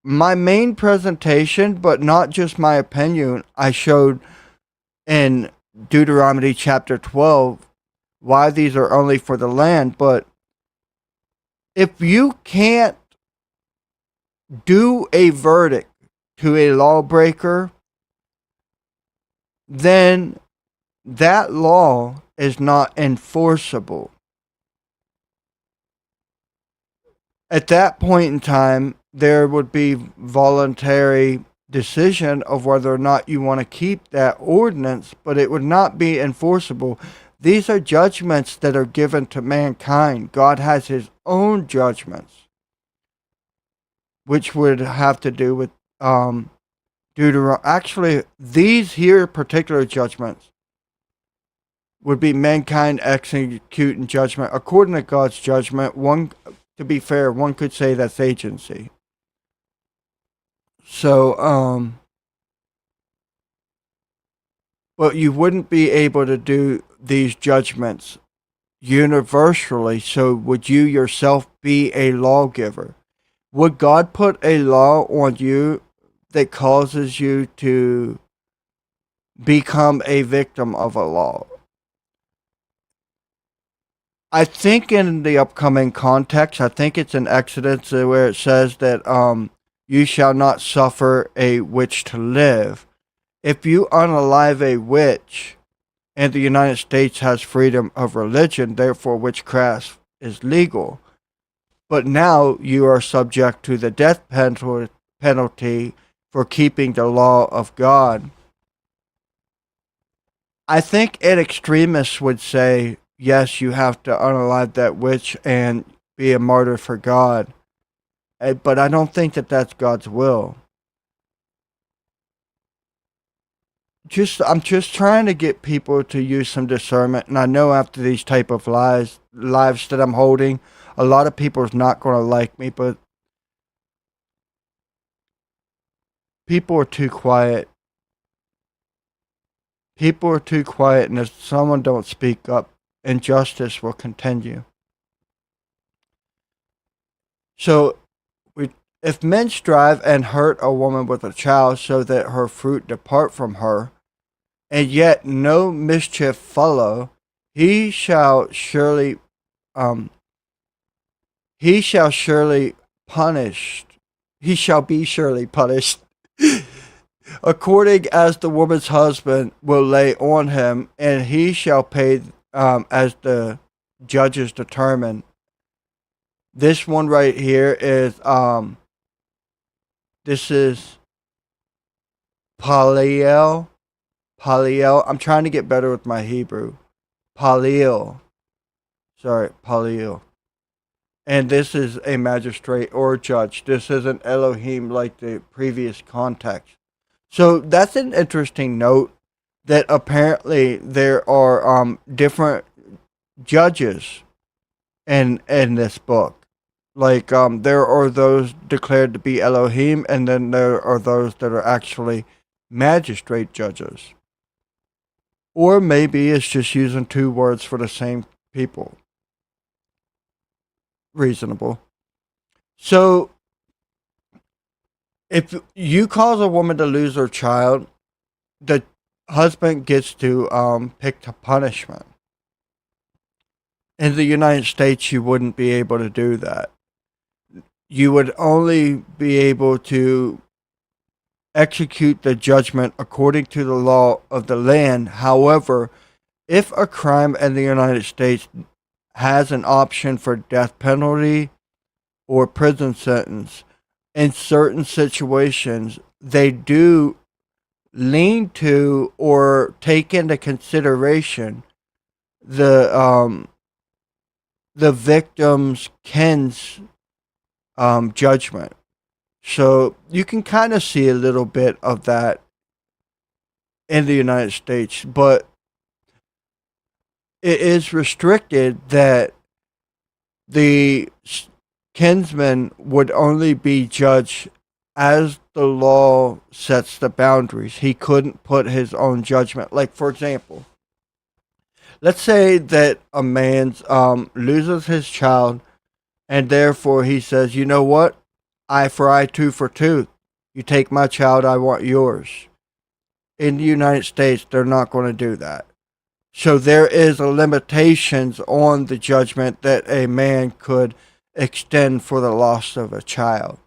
main presentation, but not just my opinion, I showed in Deuteronomy chapter 12 why these are only for the land. But if you can't do a verdict to a lawbreaker, then that law is not enforceable. At that point in time, there would be voluntary decision of whether or not you want to keep that ordinance, but it would not be enforceable. These are judgments that are given to mankind. God has his own judgments, which would have to do with Deuteronomy. Actually, these here particular judgments would be mankind executing judgment according to God's judgment. One, to be fair, one could say that's agency. So, but you wouldn't be able to do these judgments universally. So would you yourself be a lawgiver? Would God put a law on you that causes you to become a victim of a law? I think in the upcoming context, I think it's in Exodus where it says that you shall not suffer a witch to live. If you unalive a witch, and the United States has freedom of religion, therefore witchcraft is legal. But now you are subject to the death penalty for keeping the law of God. I think an extremist would say, yes, you have to unalive that witch and be a martyr for God. But I don't think that that's God's will. I'm just trying to get people to use some discernment. And I know after these type of lives that I'm holding, a lot of people is not going to like me, but people are too quiet. People are too quiet, and if someone don't speak up, injustice will continue. So, if men strive and hurt a woman with a child so that her fruit depart from her, and yet no mischief follow, he shall surely punished. He shall be surely punished, according as the woman's husband will lay on him, and he shall pay as the judges determine. This one right here is This is Paleel. Paleel. I'm trying to get better with my Hebrew. Paleel. Sorry, Paleel. And this is a magistrate or judge. This isn't Elohim like the previous context. So that's an interesting note that apparently there are different judges in this book. Like there are those declared to be Elohim, and then there are those that are actually magistrate judges. Or maybe it's just using two words for the same people. Reasonable. So if you cause a woman to lose her child, the husband gets to pick the punishment. In the United States, you wouldn't be able to do that. You would only be able to execute the judgment according to the law of the land. However, if a crime in the United States has an option for death penalty or prison sentence, in certain situations, they do lean to or take into consideration the victim's kin's judgment. So you can kind of see a little bit of that in the United States, but it is restricted that the kinsman would only be judged as the law sets the boundaries. He couldn't put his own judgment. Like, for example, let's say that a man loses his child, and therefore he says, you know what? Eye for eye, tooth for tooth. You take my child, I want yours. In the United States, they're not going to do that. So there is a limitations on the judgment that a man could extend for the loss of a child.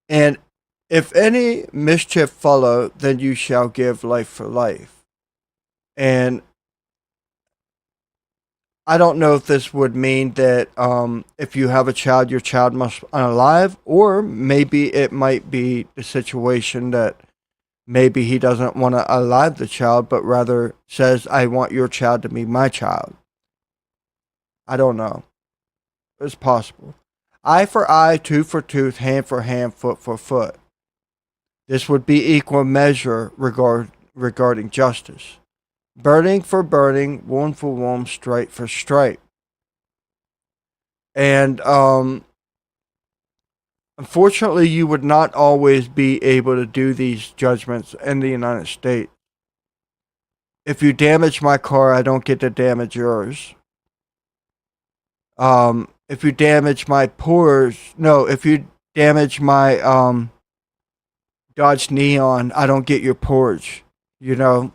And if any mischief follow, then you shall give life for life. And I don't know if this would mean that if you have a child, your child must be unalive, or maybe it might be the situation that maybe he doesn't want to alive the child, but rather says, I want your child to be my child. I don't know. It's possible. Eye for eye, tooth for tooth, hand for hand, foot for foot. This would be equal measure regarding justice. Burning for burning, wound for wound, stripe for stripe. And unfortunately, you would not always be able to do these judgments in the United States. If you damage my car, I don't get to damage yours. If you damage my if you damage my Dodge Neon, I don't get your Porsche. You know?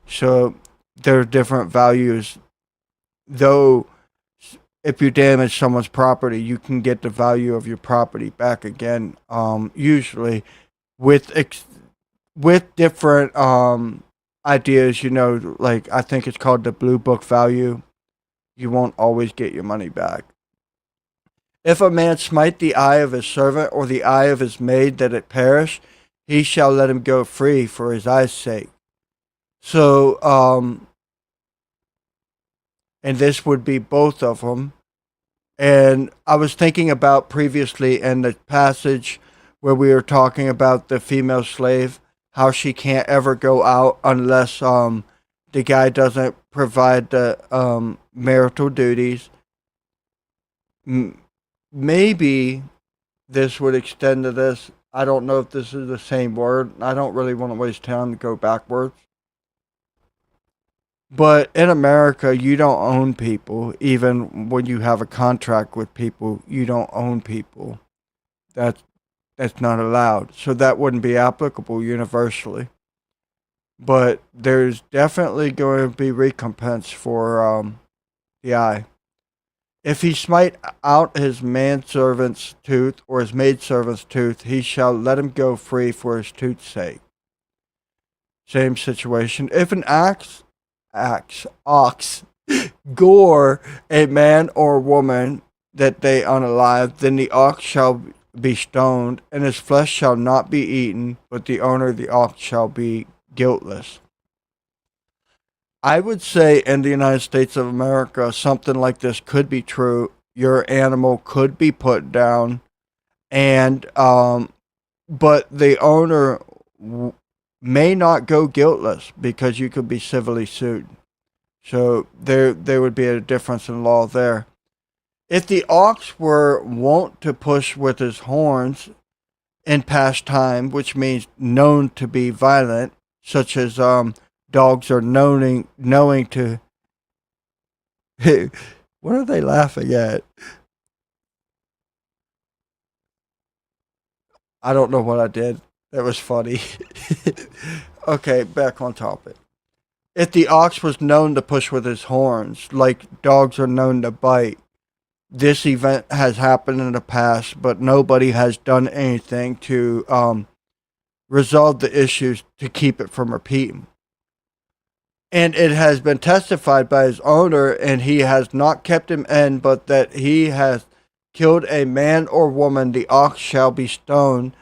So there are different values. Though, if you damage someone's property, you can get the value of your property back again. Usually, with different ideas. You know, like I think it's called the Blue Book value. You won't always get your money back. If a man smite the eye of his servant or the eye of his maid that it perish, he shall let him go free for his eye's sake. So, and this would be both of them. And I was thinking about previously in the passage where we were talking about the female slave, how she can't ever go out unless the guy doesn't provide the marital duties. Maybe this would extend to this. I don't know if this is the same word. I don't really want to waste time to go backwards. But in America, you don't own people. Even when you have a contract with people, you don't own people. That's not allowed. So that wouldn't be applicable universally. But there's definitely going to be recompense for the eye. If he smite out his manservant's tooth or his maidservant's tooth, he shall let him go free for his tooth's sake. Same situation. If an ox gore a man or woman that they unalive, then the ox shall be stoned, and his flesh shall not be eaten, but the owner of the ox shall be guiltless. I would say in the United States of America, something like this could be true. Your animal could be put down, and but the owner may not go guiltless because you could be civilly sued. So there would be a difference in law there. If the ox were wont to push with his horns in past time, which means known to be violent, such as dogs are knowing to. What are they laughing at? I don't know what I did. That was funny. Okay, back on topic. If the ox was known to push with his horns, like dogs are known to bite, this event has happened in the past, but nobody has done anything to resolve the issues to keep it from repeating. And it has been testified by his owner, and he has not kept him in, but that he has killed a man or woman, the ox shall be stoned,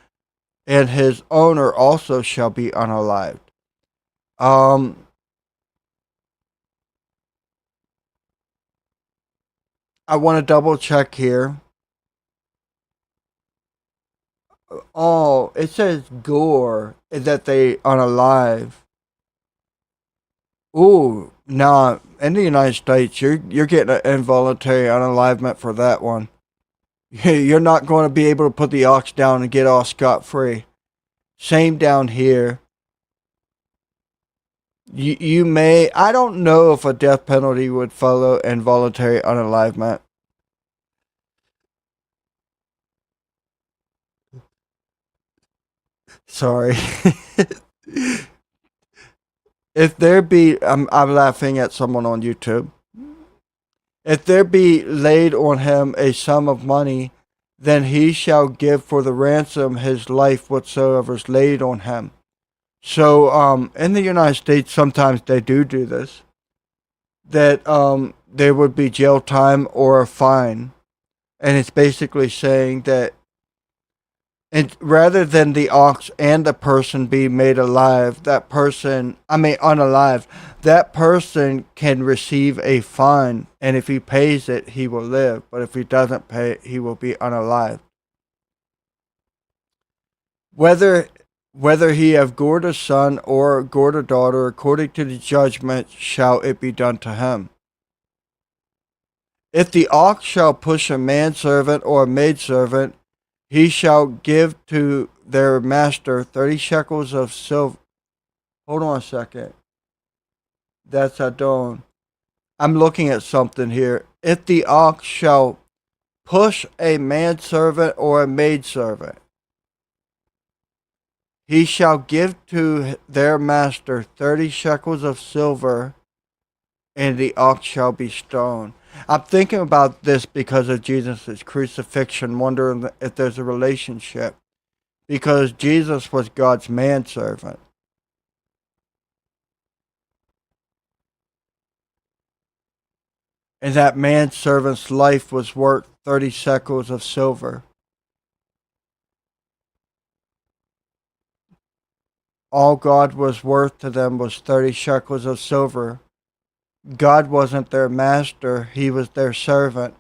and his owner also shall be unalived. I want to double check here. Oh, it says gore that they unalive. Ooh, nah. In the United States, you're getting an involuntary unalivement for that one. You're not going to be able to put the ox down and get off scot free. Same down here. You may. I don't know if a death penalty would follow involuntary unalivement. Sorry. If there be, I'm laughing at someone on YouTube. If there be laid on him a sum of money, then he shall give for the ransom his life whatsoever is laid on him. So, in the United States, sometimes they do this. That there would be jail time or a fine, and it's basically saying that, and rather than the ox and the person be made alive, unalive, that person can receive a fine, and if he pays it, he will live. But if he doesn't pay it, he will be unalive. Whether he have gored a son or gored a daughter, according to the judgment shall it be done to him. If the ox shall push a manservant or a maidservant, he shall give to their master 30 shekels of silver. Hold on a second. That's Adon. I'm looking at something here. If the ox shall push a manservant or a maidservant, he shall give to their master 30 shekels of silver, and the ox shall be stoned. I'm thinking about this because of Jesus' crucifixion, wondering if there's a relationship. Because Jesus was God's manservant. And that manservant's life was worth 30 shekels of silver. All God was worth to them was 30 shekels of silver. God wasn't their master, he was their servant.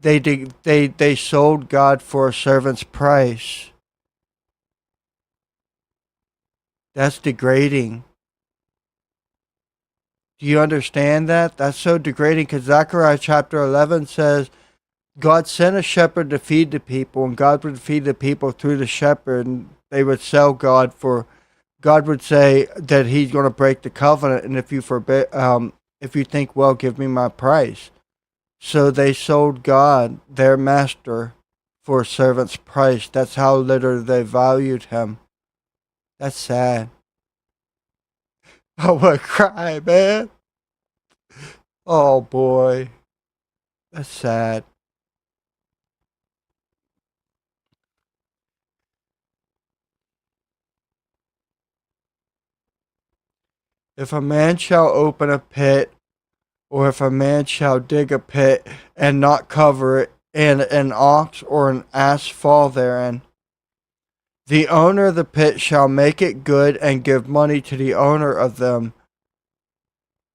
They sold God for a servant's price. That's degrading. Do you understand that? That's so degrading because Zechariah chapter 11 says God sent a shepherd to feed the people, and God would feed the people through the shepherd, and they would sell God for. God would say that he's going to break the covenant, and if you think, well, give me my price. So they sold God, their master, for a servant's price. That's how little they valued him. That's sad. I want to cry, man. Oh, boy. That's sad. If a man shall open a pit, or if a man shall dig a pit and not cover it, and an ox or an ass fall therein, the owner of the pit shall make it good and give money to the owner of them,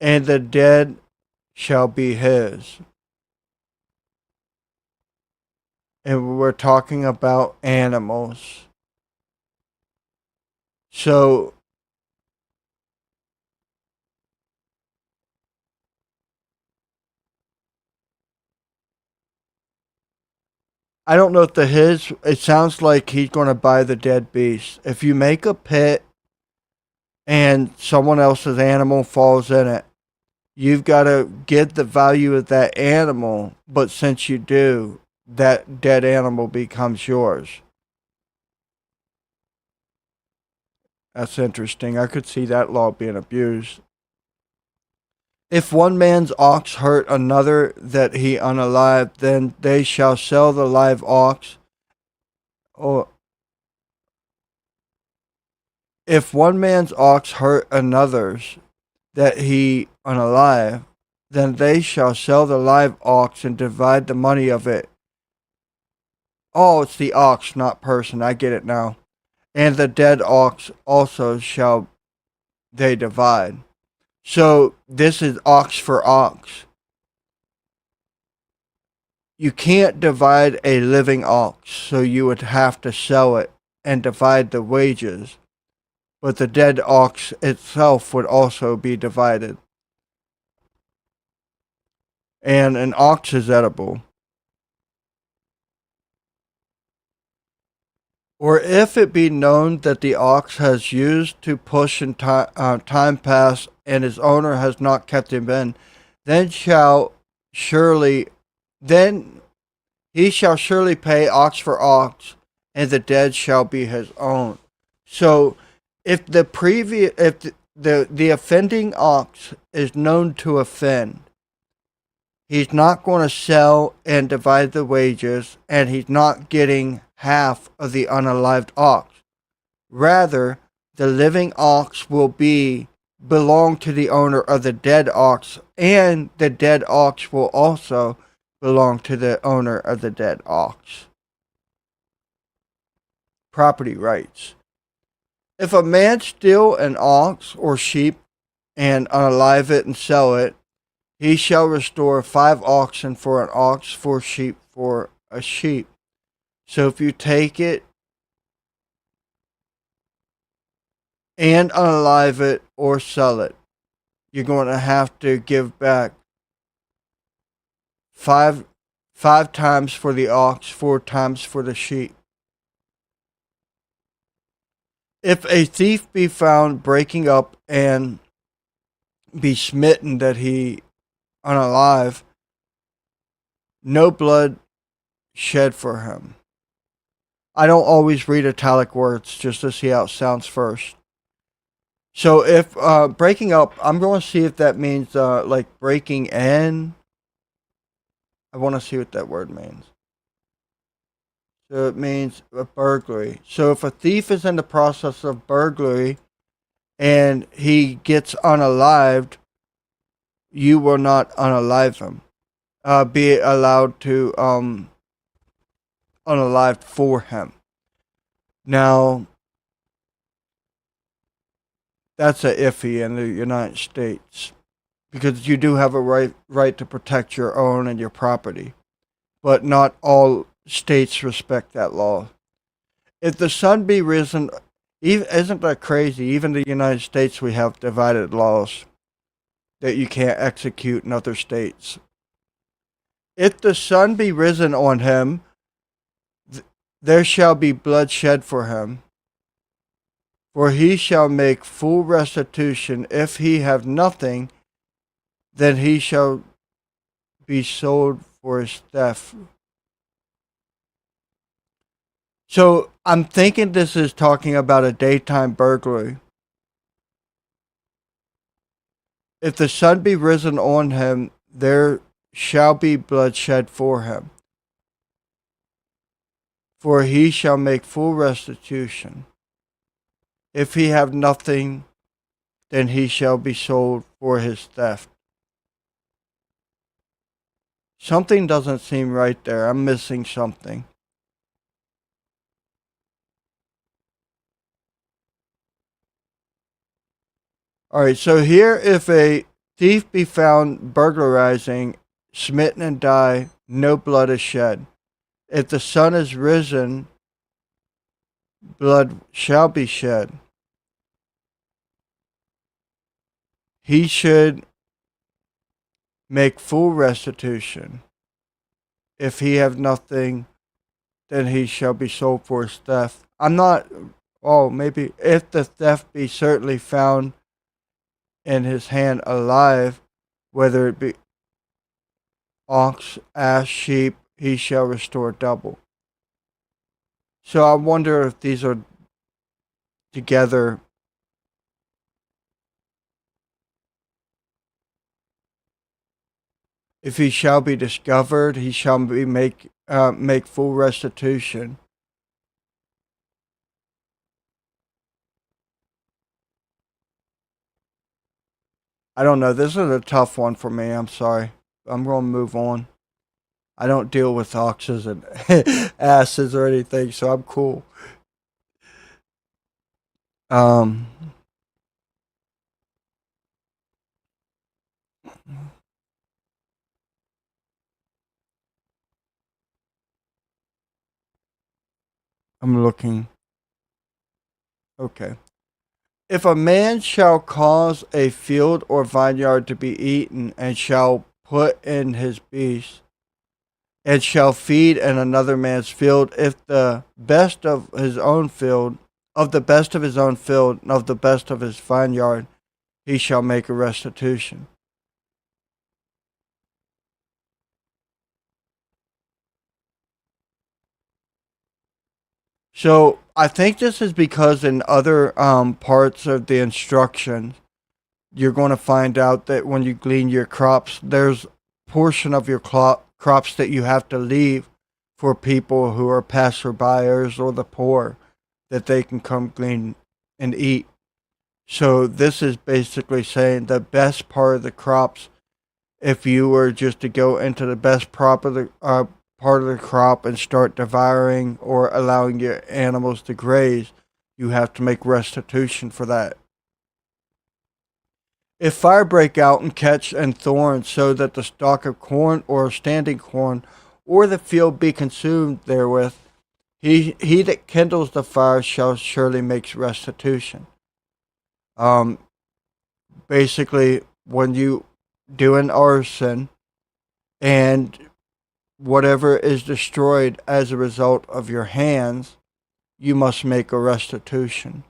and the dead shall be his. And we're talking about animals. So I don't know if the his, it sounds like he's going to buy the dead beast. If you make a pit and someone else's animal falls in it, you've got to get the value of that animal, but since you do, that dead animal becomes yours. That's interesting. I could see that law being abused. If one man's ox hurt another that he unalive, then they shall sell the live ox. Or if one man's ox hurt another's that he unalive, then they shall sell the live ox and divide the money of it. Oh, it's the ox, not person. I get it now. And the dead ox also shall they divide. So this is ox for ox. You can't divide a living ox, so you would have to sell it and divide the wages. But the dead ox itself would also be divided. And an ox is edible. Or if it be known that the ox has used to push in time past, and his owner has not kept him in, then he shall surely pay ox for ox, and the dead shall be his own. So, if the offending ox is known to offend, he's not going to sell and divide the wages, and he's not getting half of the unalived ox. Rather, the living ox will belong to the owner of the dead ox, and the dead ox will also belong to the owner of the dead ox. Property rights. If a man steal an ox or sheep and unalive it and sell it, he shall restore 5 oxen for an ox, 4 sheep for a sheep. So if you take it and unalive it or sell it, you're going to have to give back five times for the ox, 4 times for the sheep. If a thief be found breaking up and be smitten that he unalive, no blood shed for him. I don't always read italic words just to see how it sounds first. So if breaking up, I'm going to see if that means like breaking in. I want to see what that word means. So it means a burglary. So if a thief is in the process of burglary and he gets unalived, you will not unalive him. Be allowed to unalived for him. Now, that's a iffy in the United States because you do have a right to protect your own and your property, but not all states respect that law. If the sun be risen, isn't that crazy? Even the United States, we have divided laws that you can't execute in other states. If the sun be risen on him, there shall be blood shed for him. For he shall make full restitution. If he have nothing, then he shall be sold for his theft. So I'm thinking this is talking about a daytime burglary. If the sun be risen on him, there shall be blood shed for him. For he shall make full restitution. If he have nothing, then he shall be sold for his theft. Something doesn't seem right there. I'm missing something. All right, so here, if a thief be found burglarizing, smitten and die, no blood is shed. If the sun is risen, blood shall be shed. He should make full restitution. If he have nothing, then he shall be sold for his theft. I'm not, oh, maybe if the theft be certainly found in his hand alive, whether it be ox, ass, sheep, he shall restore double. So I wonder if these are together. If he shall be discovered, he shall be make full restitution. I don't know. This is a tough one for me. I'm sorry. I'm going to move on. I don't deal with oxes and asses or anything, so I'm cool. Um, I'm looking. Okay. If a man shall cause a field or vineyard to be eaten, and shall put in his beast, and shall feed in another man's field, if the best of his own field, of the best of his own field, and of the best of his vineyard, he shall make a restitution. So I think this is because in other parts of the instructions, you're going to find out that when you glean your crops, there's portion of your crops that you have to leave for people who are passerbyers or the poor, that they can come glean and eat. So this is basically saying the best part of the crops. If you were just to go into the best part of the crop and start devouring or allowing your animals to graze, you have to make restitution for that. If fire break out and catch and thorns, so that the stalk of corn or standing corn or the field be consumed therewith, he that kindles the fire shall surely make restitution. Um, Basically, when you do an arson and whatever is destroyed as a result of your hands, you must make a restitution.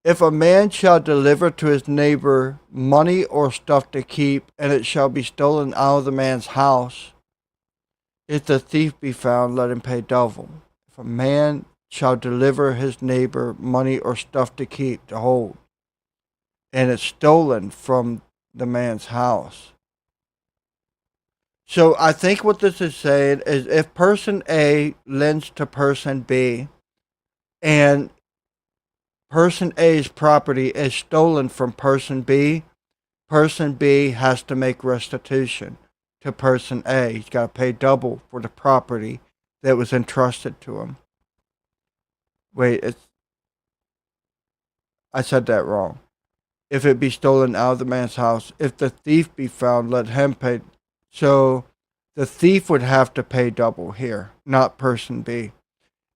If a man shall deliver to his neighbor money or stuff to keep, and it shall be stolen out of the man's house, if the thief be found, let him pay double. If a man shall deliver his neighbor money or stuff to keep, to hold, and it's stolen from the man's house. So I think what this is saying is if person A lends to person B, and person A's property is stolen from person B has to make restitution to person A. He's got to pay double for the property that was entrusted to him. Wait, I said that wrong. If it be stolen out of the man's house, if the thief be found, let him pay. So the thief would have to pay double here, not person B.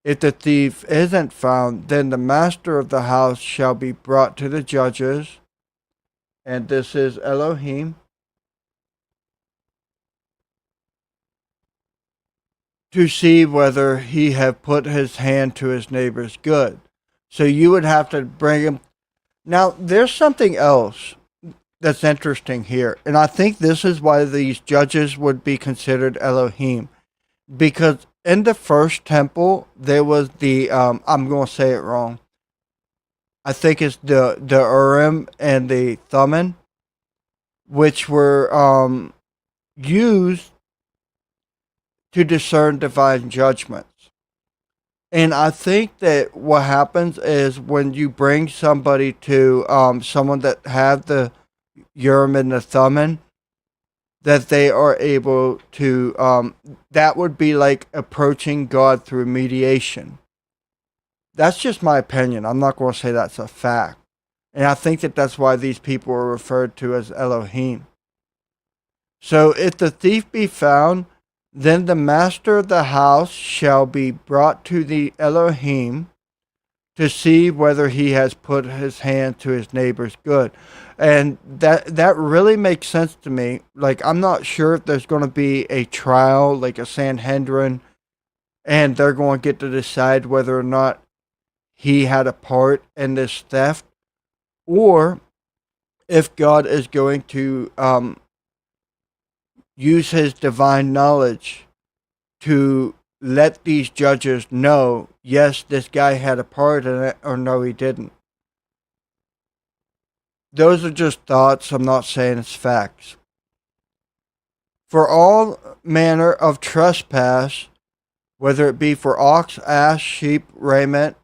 If the thief isn't found, then the master of the house shall be brought to the judges, and this is Elohim, to see whether he have put his hand to his neighbor's good. So you would have to bring him. Now, there's something else that's interesting here, and I think this is why these judges would be considered Elohim, because in the first temple there was the I'm going to say it wrong. I think it's the Urim and the Thummim, which were used to discern divine judgments. And I think that what happens is when you bring somebody to someone that have the Urim and the Thummim, that they are able to, that would be like approaching God through mediation. That's just my opinion. I'm not going to say that's a fact. And I think that that's why these people are referred to as Elohim. So if the thief be found, then the master of the house shall be brought to the Elohim to see whether he has put his hand to his neighbor's good. And that really makes sense to me. Like, I'm not sure if there's going to be a trial, like a Sanhedrin, and they're going to get to decide whether or not he had a part in this theft, or if God is going to use his divine knowledge to let these judges know, yes, this guy had a part in it, or no, he didn't. Those are just thoughts. I'm not saying it's facts. For all manner of trespass, whether it be for ox, ass, sheep, raiment,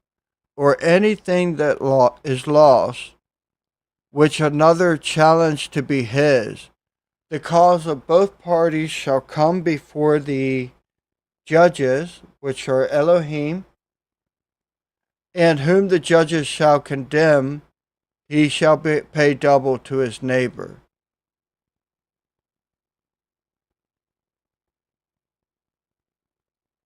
or anything that is lost, which another challenged to be his, the cause of both parties shall come before the judges, which are Elohim, and whom the judges shall condemn, he shall pay double to his neighbor.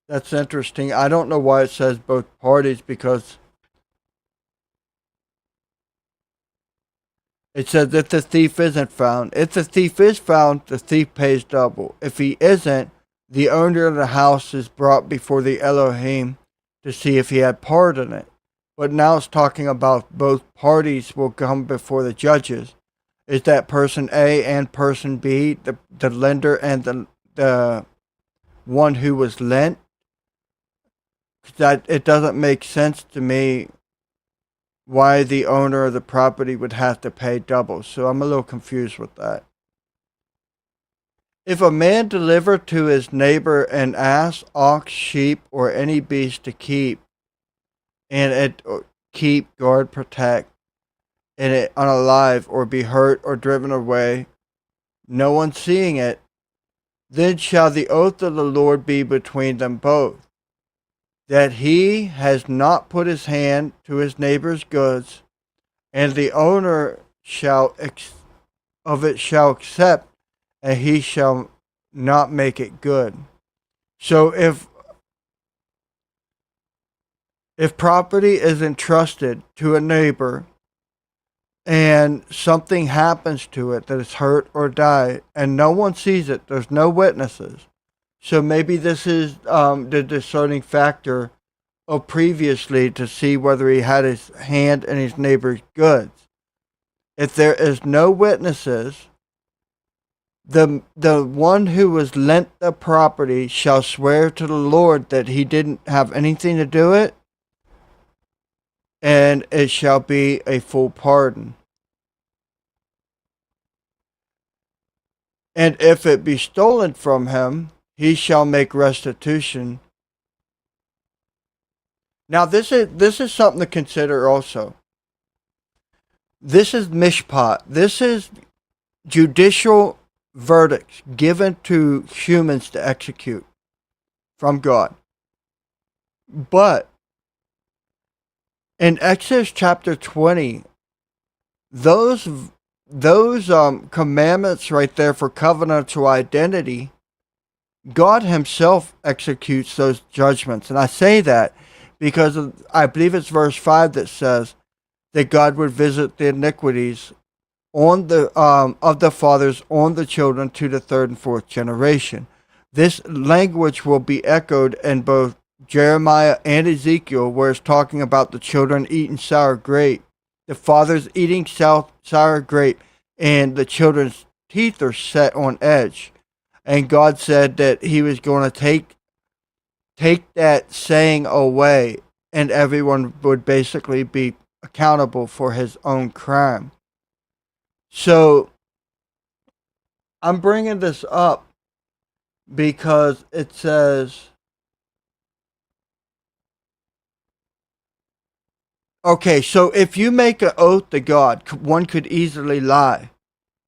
That's interesting. I don't know why it says both parties, because it says if the thief isn't found. If the thief is found, the thief pays double. If he isn't, the owner of the house is brought before the Elohim to see if he had part in it. But now it's talking about both parties will come before the judges. Is that person A and person B, the lender and the one who was lent? That it doesn't make sense to me why the owner of the property would have to pay double. So I'm a little confused with that. If a man deliver to his neighbor an ass, ox, sheep, or any beast to keep, and it keep, guard, protect, and it unalive, or be hurt or driven away, no one seeing it, then shall the oath of the Lord be between them both, that he has not put his hand to his neighbor's goods, and the owner of it shall accept, and he shall not make it good. So if property is entrusted to a neighbor and something happens to it that is hurt or die, and no one sees it, there's no witnesses. So maybe this is the discerning factor of previously to see whether he had his hand in his neighbor's goods. If there is no witnesses, the one who was lent the property shall swear to the Lord that he didn't have anything to do it, and it shall be a full pardon. And if it be stolen from him, he shall make restitution. Now this is something to consider also. This is mishpat. This is judicial verdicts given to humans to execute from God. But in Exodus chapter 20, those commandments right there for covenantal identity, God himself executes those judgments. And I say that because I believe it's verse 5 that says that God would visit the iniquities on of the fathers on the children to the third and fourth generation. This language will be echoed in both Jeremiah and Ezekiel, where it's talking about the children eating sour grape, the fathers eating sour grape, and the children's teeth are set on edge. And God said that he was going to take that saying away, and everyone would basically be accountable for his own crime. So I'm bringing this up because it says, okay, so if you make an oath to God, one could easily lie.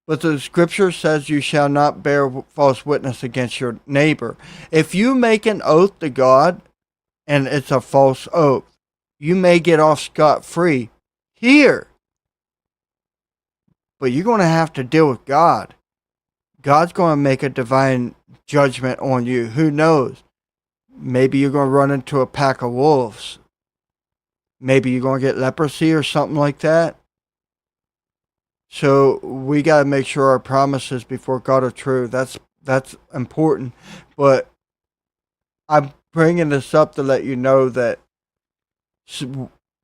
But the scripture says you shall not bear false witness against your neighbor. If you make an oath to God and it's a false oath, you may get off scot-free here. But you're going to have to deal with God. God's going to make a divine judgment on you. Who knows? Maybe you're going to run into a pack of wolves. Maybe you're going to get leprosy or something like that. So we got to make sure our promises before God are true. That's important. But I'm bringing this up to let you know that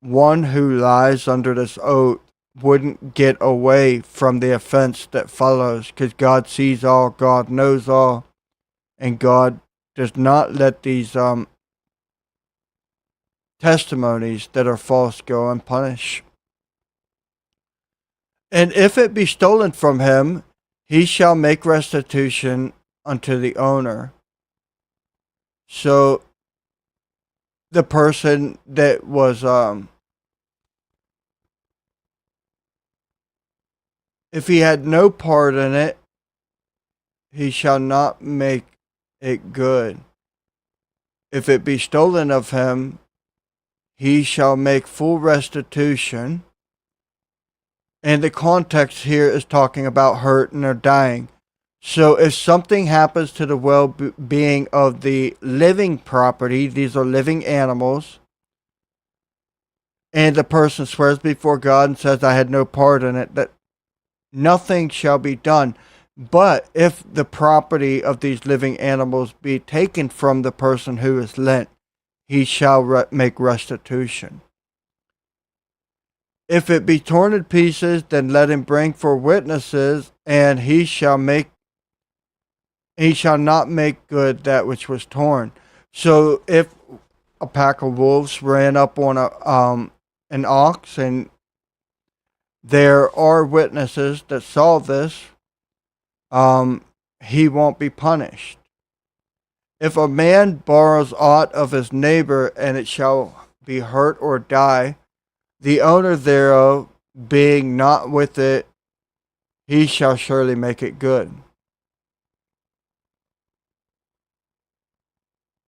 one who lies under this oath wouldn't get away from the offense that follows, because God sees all, God knows all, and God does not let these testimonies that are false go unpunished. And if it be stolen from him, he shall make restitution unto the owner. So the person that was if he had no part in it, he shall not make it good. If it be stolen of him, he shall make full restitution. And the context here is talking about hurting or dying. So if something happens to the well-being of the living property, these are living animals, and the person swears before God and says, I had no part in it, that nothing shall be done. But if the property of these living animals be taken from the person who is lent, he shall make restitution. If it be torn in pieces, then let him bring for witnesses, and he shall not make good that which was torn. So if a pack of wolves ran up on an ox, and there are witnesses that saw this, he won't be punished. If a man borrows aught of his neighbor, and it shall be hurt or die, the owner thereof being not with it, he shall surely make it good.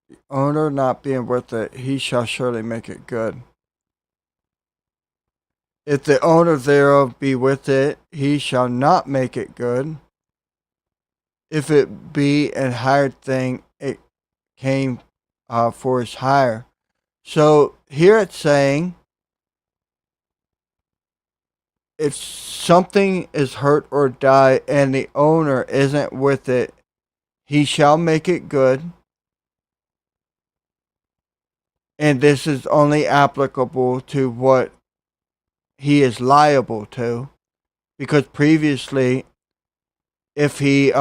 The owner not being with it, he shall surely make it good. If the owner thereof be with it, he shall not make it good. If it be an hired thing, it came for his hire. So here it's saying, if something is hurt or die and the owner isn't with it, he shall make it good. And this is only applicable to what he is liable to. Because previously, if he,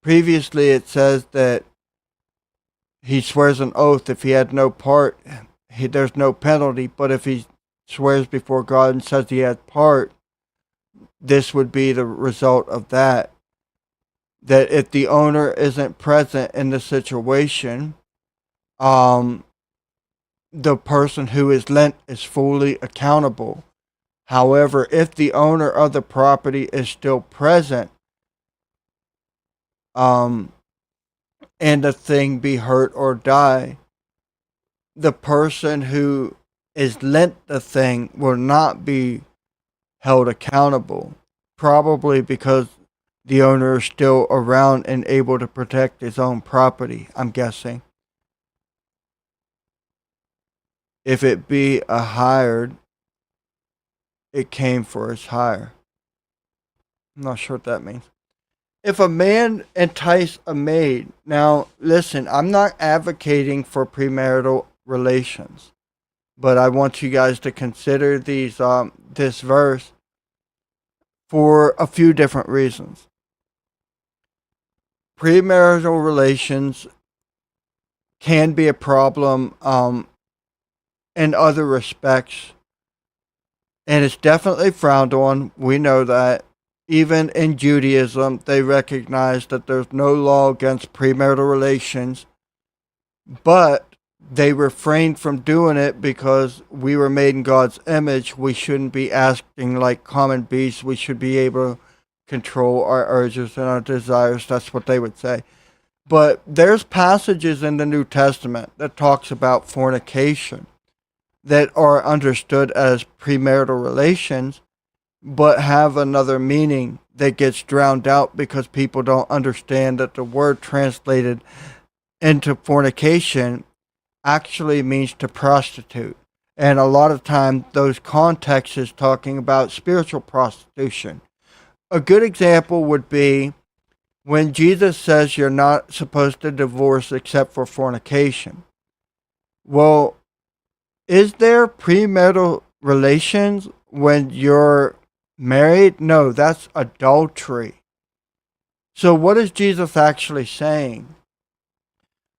previously it says that he swears an oath. If he had no part, there's no penalty. But if he swears before God and says he had part, this would be the result of that. That if the owner isn't present in the situation, the person who is lent is fully accountable. However, if the owner of the property is still present, and the thing be hurt or die, the person who is lent the thing will not be held accountable, probably because the owner is still around and able to protect his own property, I'm guessing. If it be a hired, it came for his hire. I'm not sure what that means. If a man entice a maid, now listen, I'm not advocating for premarital relations, but I want you guys to consider this verse for a few different reasons. Premarital relations can be a problem in other respects, and it's definitely frowned on. We know that. Even in Judaism, they recognize that there's no law against premarital relations, but they refrained from doing it because we were made in God's image. We shouldn't be acting like common beasts. We should be able control our urges and our desires. That's what they would say. But there's passages in the New Testament that talks about fornication that are understood as premarital relations, but have another meaning that gets drowned out because people don't understand that the word translated into fornication actually means to prostitute. And a lot of time those contexts is talking about spiritual prostitution. A good example would be when Jesus says you're not supposed to divorce except for fornication. Well, is there premarital relations when you're married? No, that's adultery. So what is Jesus actually saying?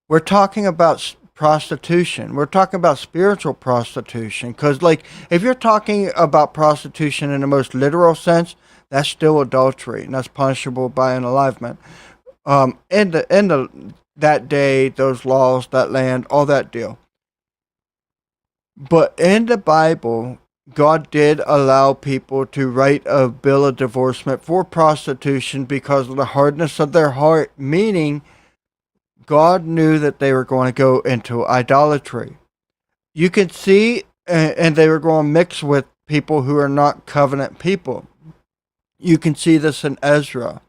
We're talking about prostitution. We're talking about spiritual prostitution. Because, like, if you're talking about prostitution in the most literal sense, that's still adultery, and that's punishable by unalivement. That day, those laws, that land, all that deal. But in the Bible, God did allow people to write a bill of divorcement for prostitution because of the hardness of their heart, meaning God knew that they were going to go into idolatry. You can see, and they were going to mix with people who are not covenant people. You can see this in Ezra,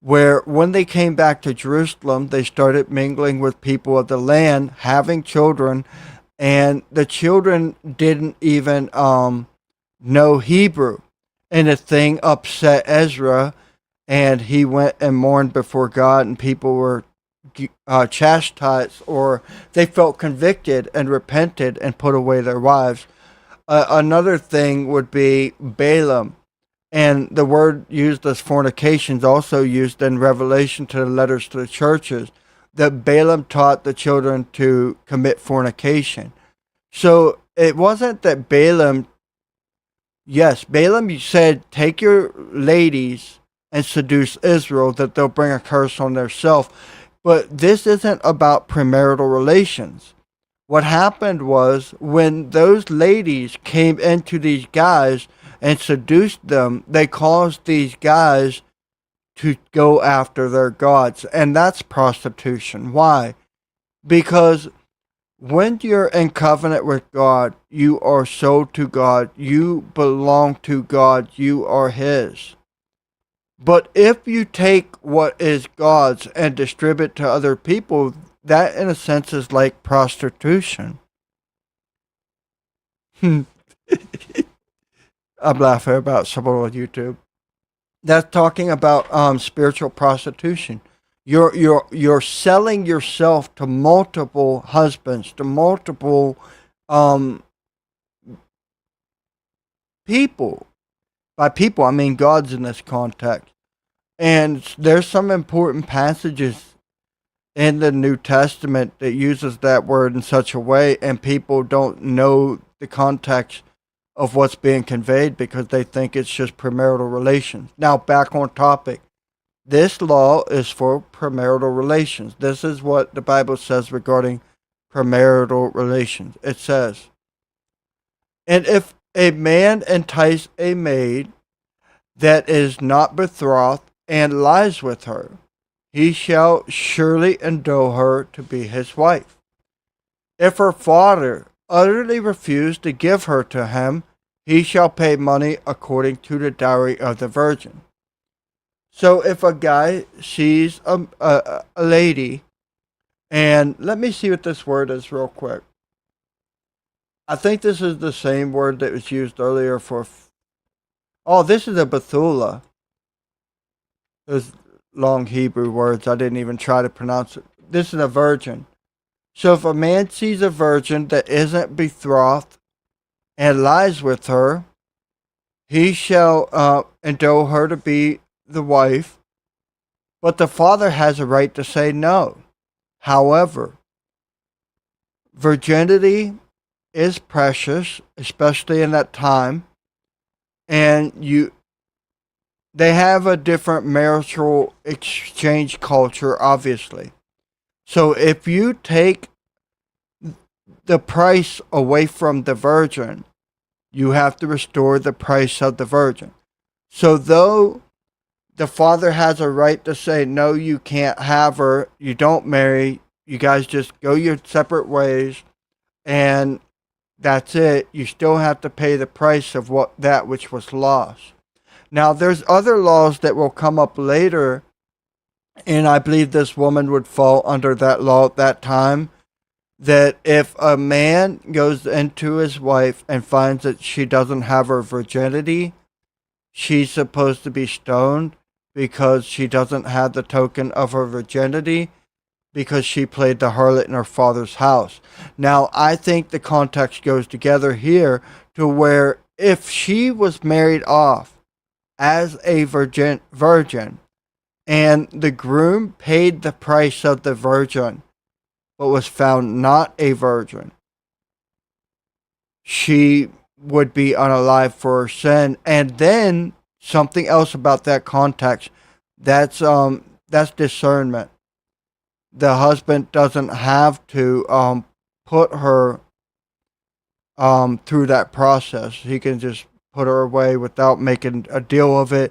where when they came back to Jerusalem, they started mingling with people of the land, having children, and the children didn't even know Hebrew. And the thing upset Ezra, and he went and mourned before God, and people were chastised, or they felt convicted and repented and put away their wives. Another thing would be Balaam. And the word used as fornication is also used in Revelation to the letters to the churches, that Balaam taught the children to commit fornication. So it wasn't that Balaam said, take your ladies and seduce Israel, that they'll bring a curse on themselves. But this isn't about premarital relations. What happened was when those ladies came into these guys and seduced them, they caused these guys to go after their gods. And that's prostitution. Why? Because when you're in covenant with God, you are sold to God. You belong to God. You are His. But if you take what is God's and distribute to other people, that in a sense is like prostitution. I'm laughing about someone on YouTube. That's talking about spiritual prostitution. You're selling yourself to multiple husbands, to multiple people. By people, I mean gods in this context. And there's some important passages in the New Testament that uses that word in such a way, and people don't know the context of what's being conveyed because they think it's just premarital relations. Now, back on topic. This law is for premarital relations. This is what the Bible says regarding premarital relations. It says, and if a man entice a maid that is not betrothed and lies with her, he shall surely endow her to be his wife. If her father utterly refuse to give her to him, he shall pay money according to the dowry of the virgin. So if a guy sees a lady, and let me see what this word is real quick. I think this is the same word that was used earlier for, this is a Bethula. Those long Hebrew words, I didn't even try to pronounce it. This is a virgin. So if a man sees a virgin that isn't betrothed and lies with her, he shall endow her to be the wife, but the father has a right to say no. However, virginity is precious, especially in that time, and they have a different marital exchange culture, obviously. So if you take the price away from the virgin, you have to restore the price of the virgin. So though the father has a right to say, no, you can't have her. You don't marry. You guys just go your separate ways. And that's it. You still have to pay the price of that which was lost. Now, there's other laws that will come up later, and I believe this woman would fall under that law at that time, that if a man goes into his wife and finds that she doesn't have her virginity, she's supposed to be stoned because she doesn't have the token of her virginity, because she played the harlot in her father's house. Now, I think the context goes together here to where if she was married off as a virgin, and the groom paid the price of the virgin, but was found not a virgin, she would be unalive for her sin. And then something else about that context, that's discernment. The husband doesn't have to put her through that process. He can just put her away without making a deal of it.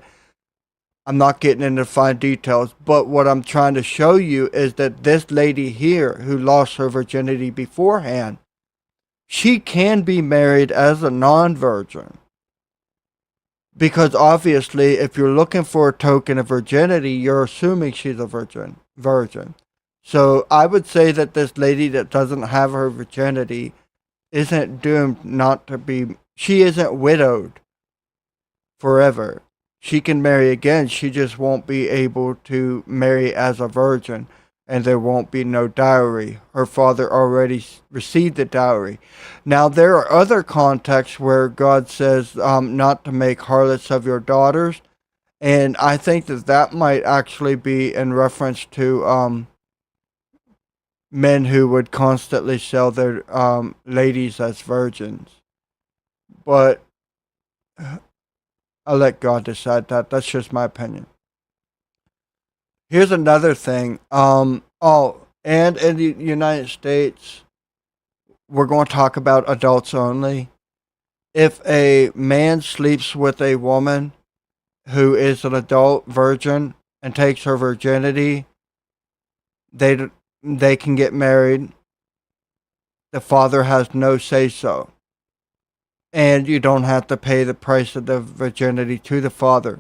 I'm not getting into fine details, but what I'm trying to show you is that this lady here who lost her virginity beforehand, she can be married as a non-virgin. Because obviously, if you're looking for a token of virginity, you're assuming she's a virgin. So I would say that this lady that doesn't have her virginity isn't doomed not to be, she isn't widowed forever. She can marry again. She just won't be able to marry as a virgin, and there won't be no dowry. Her father already received the dowry. Now, there are other contexts where God says not to make harlots of your daughters, and I think that might actually be in reference to men who would constantly sell their ladies as virgins. But I'll let God decide that. That's just my opinion. Here's another thing. And in the United States, we're going to talk about adults only. If a man sleeps with a woman who is an adult virgin and takes her virginity, they can get married. The father has no say-so. And you don't have to pay the price of the virginity to the father.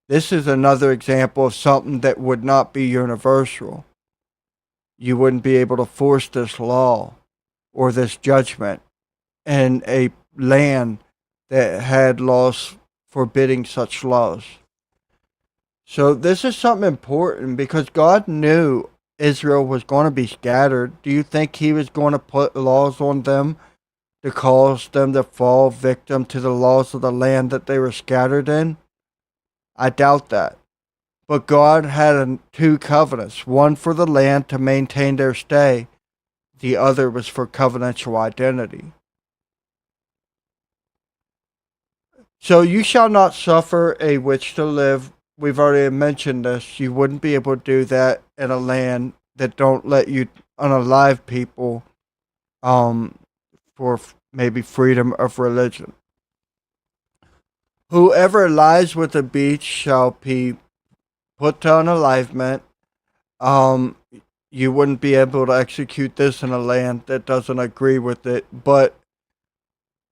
This is another example of something that would not be universal. You wouldn't be able to force this law or this judgment in a land that had laws forbidding such laws. So this is something important because God knew Israel was going to be scattered. Do you think he was going to put laws on them to cause them to fall victim to the laws of the land that they were scattered in? I doubt that. But God had two covenants, one for the land to maintain their stay, the other was for covenantal identity. So you shall not suffer a witch to live. We've already mentioned this. You wouldn't be able to do that in a land that don't let you unalive people for maybe freedom of religion. Whoever lies with a beast shall be put to unalivement. You wouldn't be able to execute this in a land that doesn't agree with it. But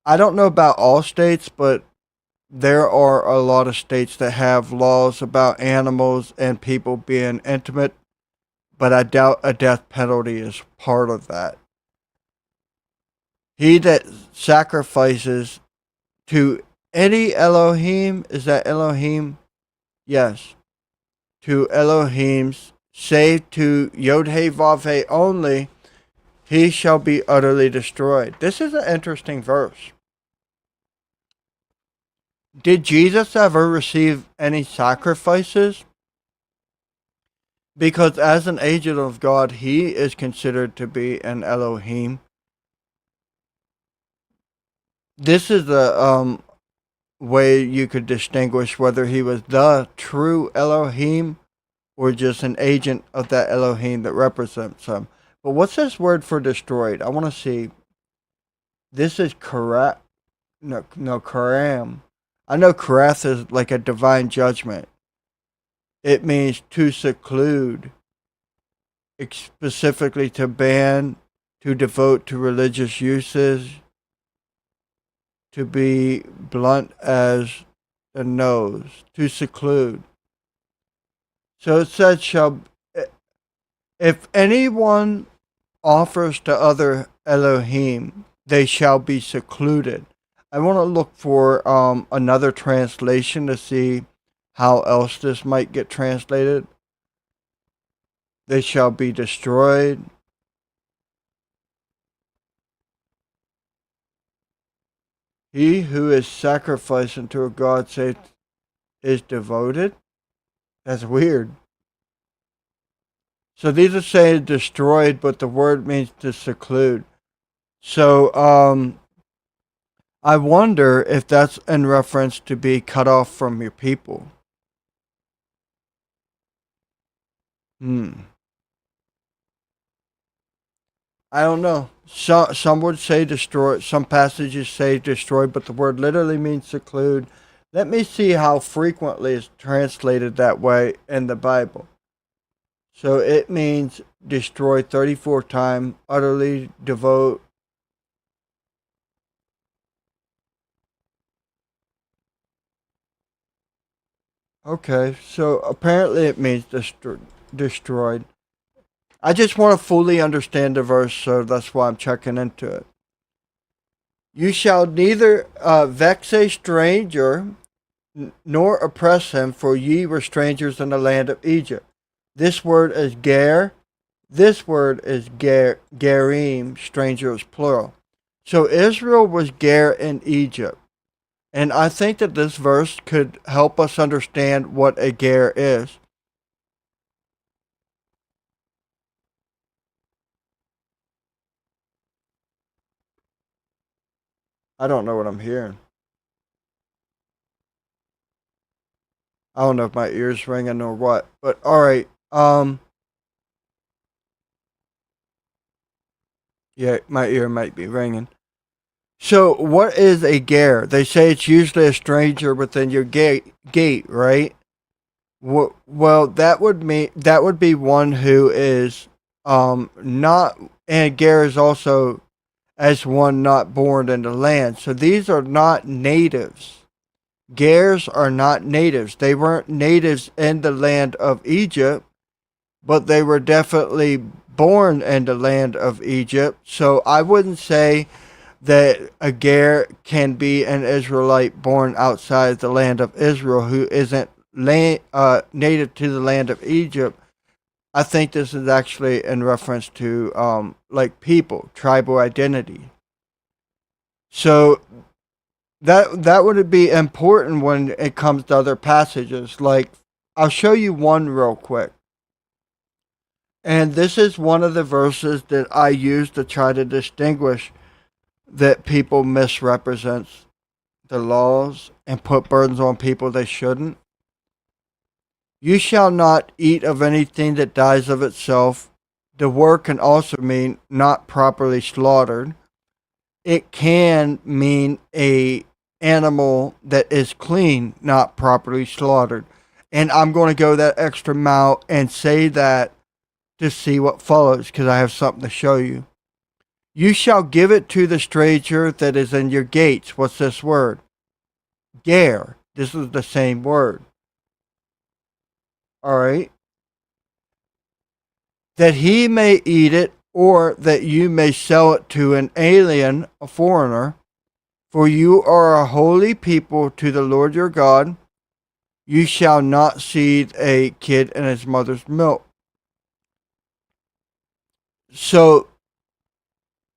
I don't know about all states, but there are a lot of states that have laws about animals and people being intimate. But I doubt a death penalty is part of that. He that sacrifices to any Elohim, is that Elohim? Yes. To Elohims, save to Yod-Heh-Vav-Heh only, he shall be utterly destroyed. This is an interesting verse. Did Jesus ever receive any sacrifices? Because as an agent of God, he is considered to be an Elohim. This is a way you could distinguish whether he was the true Elohim or just an agent of that Elohim that represents him. But what's this word for destroyed? I want to see. This is Karat. No, Karam. I know Karath is like a divine judgment. It means to seclude, specifically to ban, to devote to religious uses, to be blunt as the nose, to seclude. So it says, if anyone offers to other Elohim, they shall be secluded. I want to look for another translation to see how else this might get translated. They shall be destroyed. He who is sacrificed unto a god is devoted. That's weird. So these are saying destroyed, but the word means to seclude. So I wonder if that's in reference to be cut off from your people. I don't know. Some would say destroy. Some passages say destroy, but the word literally means seclude. Let me see how frequently it's translated that way in the Bible. So it means destroy 34 times, utterly devote. Okay, so apparently it means destroyed. I just want to fully understand the verse, so that's why I'm checking into it. You shall neither vex a stranger nor oppress him, for ye were strangers in the land of Egypt. This word is ger. This word is gerim, strangers plural. So Israel was ger in Egypt. And I think that this verse could help us understand what a ger is. I don't know what I'm hearing. I don't know if my ears ringing or what. But all right. Yeah, my ear might be ringing. So, what is a ger? They say it's usually a stranger within your gate, right? Well, that would be one who is not, and ger is also as one not born in the land. So these are not natives. Gers are not natives. They weren't natives in the land of Egypt, but they were definitely born in the land of Egypt. So I wouldn't say that a ger can be an Israelite born outside the land of Israel who isn't native to the land of Egypt. I think this is actually in reference to like people, tribal identity. So that would be important when it comes to other passages. Like, I'll show you one real quick. And this is one of the verses that I use to try to distinguish that people misrepresents the laws and put burdens on people they shouldn't. You shall not eat of anything that dies of itself. The word can also mean not properly slaughtered. It can mean a animal that is clean, not properly slaughtered. And I'm going to go that extra mile and say that to see what follows, because I have something to show you. You shall give it to the stranger that is in your gates. What's this word? Ger. This is the same word. All right. That he may eat it, or that you may sell it to an alien, a foreigner. For you are a holy people to the Lord your God. You shall not seethe a kid in his mother's milk. So,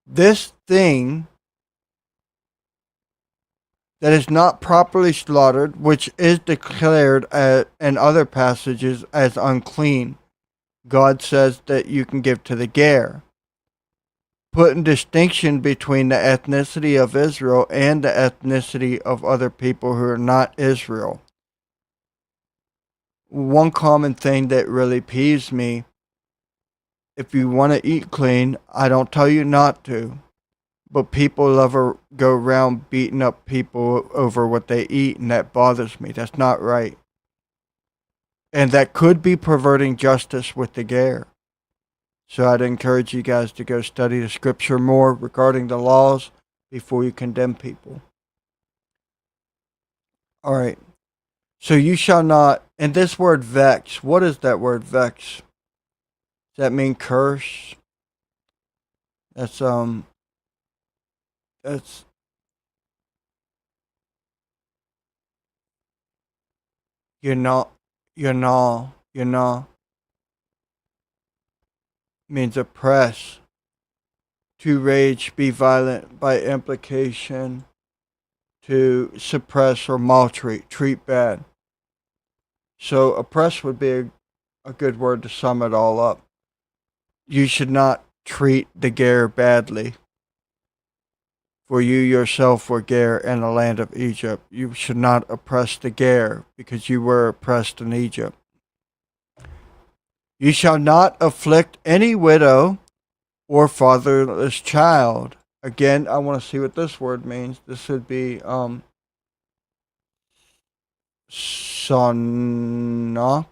this thing that is not properly slaughtered, which is declared in other passages as unclean, God says that you can give to the ger. Putting distinction between the ethnicity of Israel and the ethnicity of other people who are not Israel. One common thing that really peeves me, if you want to eat clean, I don't tell you not to, but people love to go around beating up people over what they eat, and that bothers me. That's not right. And that could be perverting justice with the ger. So I'd encourage you guys to go study the scripture more regarding the laws before you condemn people. All right. So you shall not, and this word vex, what is that word vex? Does that mean curse? That's you know means oppress, to rage, be violent by implication, to suppress or maltreat, treat bad. So oppress would be a good word to sum it all up. You should not treat the ger badly. For you yourself were ger in the land of Egypt. You should not oppress the ger, because you were oppressed in Egypt. You shall not afflict any widow or fatherless child. Again, I want to see what this word means. This would be sonok,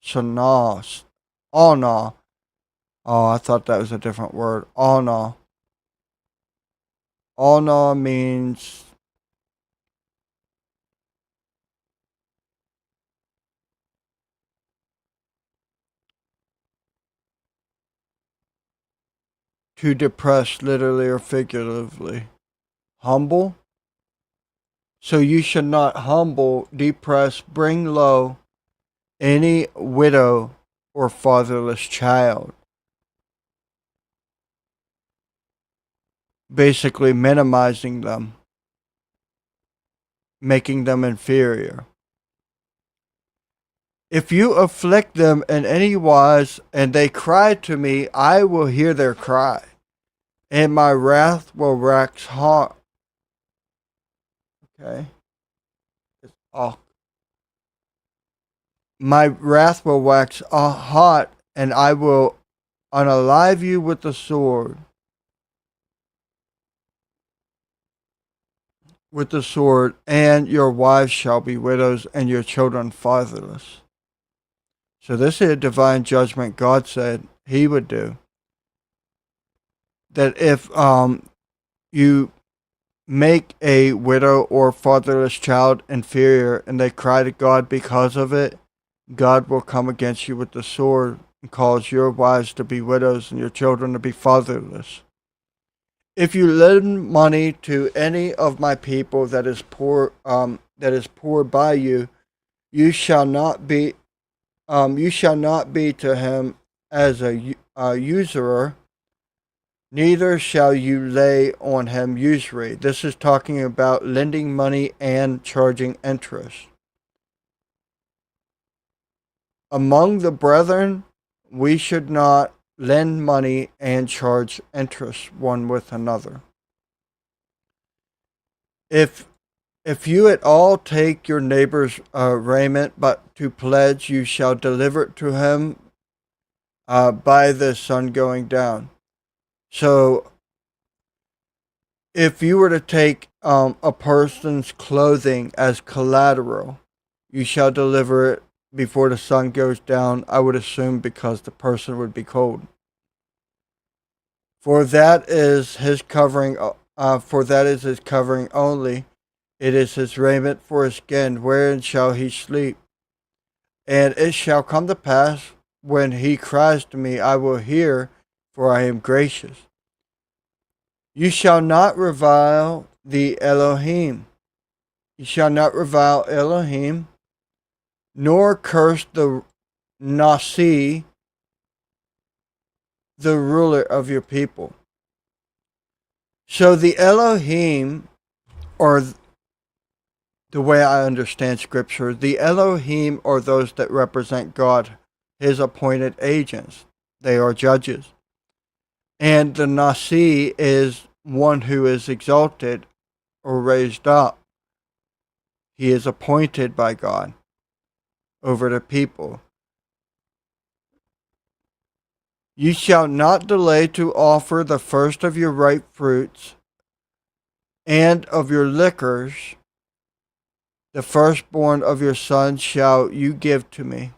sonos, ona. Oh, I thought that was a different word. Ona. Ona means to depress, literally or figuratively. Humble. So you should not humble, depress, bring low any widow or fatherless child. Basically minimizing them, making them inferior. If you afflict them in any wise, and they cry to me, I will hear their cry, and my wrath will wax hot. Okay? It's all. My wrath will wax hot, and I will unalive you with the sword. With the sword, and your wives shall be widows, and your children fatherless. So this is a divine judgment God said he would do. That if you make a widow or fatherless child inferior and they cry to God because of it, God will come against you with the sword and cause your wives to be widows and your children to be fatherless. If you lend money to any of my people that is poor by you, you shall not be to him as a usurer, neither shall you lay on him usury. This is talking about lending money and charging interest. Among the brethren, we should not lend money and charge interest one with another. If you at all take your neighbor's raiment, but to pledge, you shall deliver it to him by the sun going down. So, if you were to take a person's clothing as collateral, you shall deliver it before the sun goes down, I would assume because the person would be cold. For that is his covering. His covering only. It is his raiment for his skin. Wherein shall he sleep? And it shall come to pass when he cries to me, I will hear, for I am gracious. You shall not revile the Elohim. You shall not revile Elohim, nor curse the Nasi, the ruler of your people. So the Elohim, or the way I understand scripture, the Elohim are those that represent God, his appointed agents. They are judges. And the Nasi is one who is exalted or raised up. He is appointed by God over the people. You shall not delay to offer the first of your ripe fruits and of your liquors. The firstborn of your sons shall you give to me.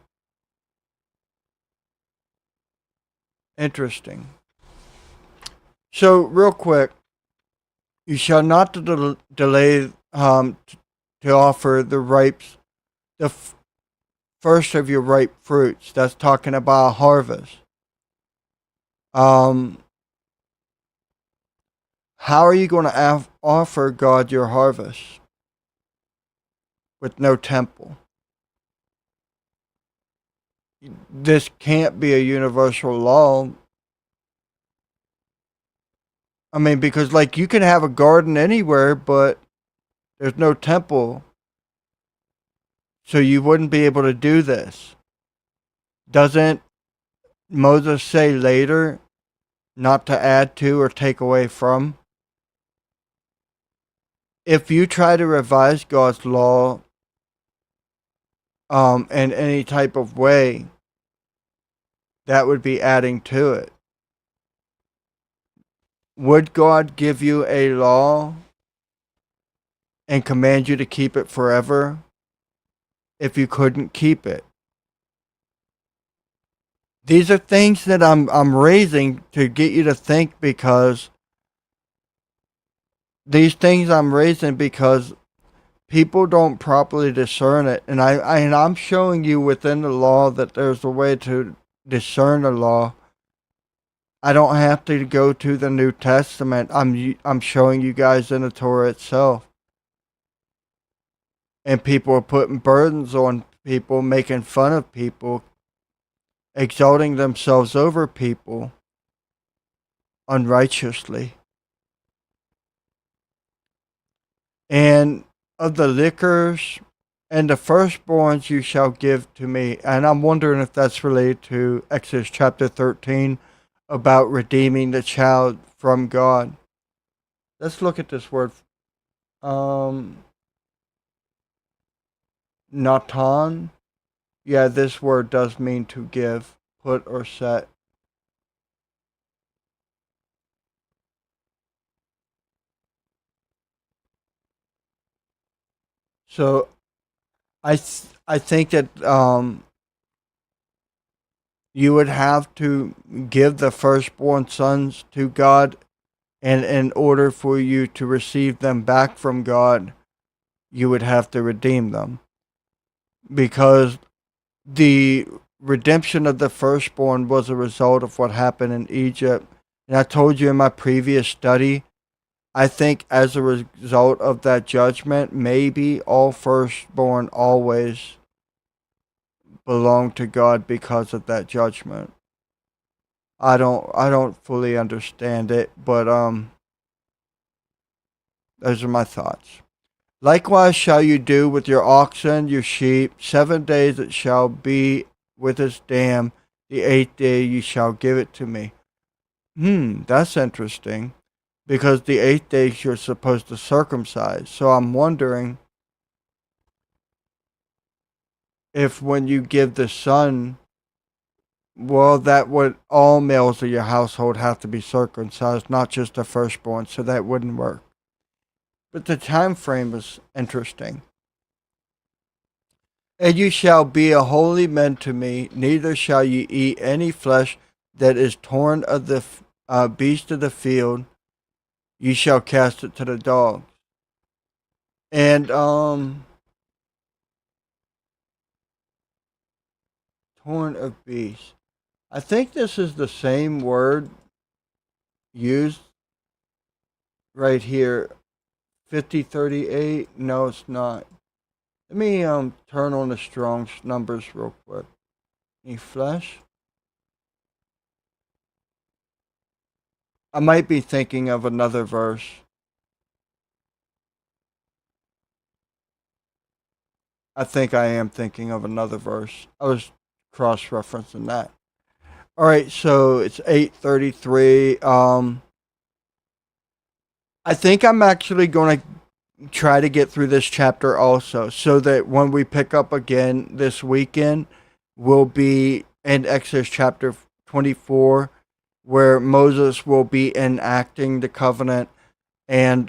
Interesting. So, real quick, you shall not delay to offer the first of your ripe fruits. That's talking about a harvest. Um, how are you going to offer God your harvest with no temple? This can't be a universal law. I mean, because like you can have a garden anywhere, but there's no temple, so you wouldn't be able to do this. Doesn't Moses say later not to add to or take away from? If you try to revise God's law in any type of way, that would be adding to it. Would God give you a law and command you to keep it forever if you couldn't keep it? These are things that I'm raising to get you to think, because these things I'm raising because people don't properly discern it, and I'm showing you within the law that there's a way to discern the law. I don't have to go to the New Testament. I'm showing you guys in the Torah itself. And people are putting burdens on people, making fun of people, exalting themselves over people unrighteously. And of the liquors and the firstborns you shall give to me. And I'm wondering if that's related to Exodus chapter 13 about redeeming the child from God. Let's look at this word. Natan. Yeah, this word does mean to give, put, or set. So I think that you would have to give the firstborn sons to God, and in order for you to receive them back from God, you would have to redeem them, because the redemption of the firstborn was a result of what happened in Egypt. And I told you in my previous study, I think as a result of that judgment, maybe all firstborn always belong to God because of that judgment. I don't fully understand it, but those are my thoughts. Likewise shall you do with your oxen, your sheep. 7 days it shall be with its dam. The 8th day you shall give it to me. That's interesting. Because the 8th day you're supposed to circumcise. So I'm wondering if when you give the son, well, that would, all males of your household have to be circumcised, not just the firstborn, so that wouldn't work. But the time frame is interesting. And you shall be a holy men to me, neither shall you eat any flesh that is torn of the beast of the field. You shall cast it to the dogs. And torn of beast. I think this is the same word used right here. 5038. No, it's not. Let me turn on the Strong's numbers real quick. Any flesh? I might be thinking of another verse. I think I am thinking of another verse. I was cross-referencing that. All right, so it's 8:33. I think I'm actually going to try to get through this chapter also, so that when we pick up again this weekend, we'll be in Exodus chapter 24, where Moses will be enacting the covenant, and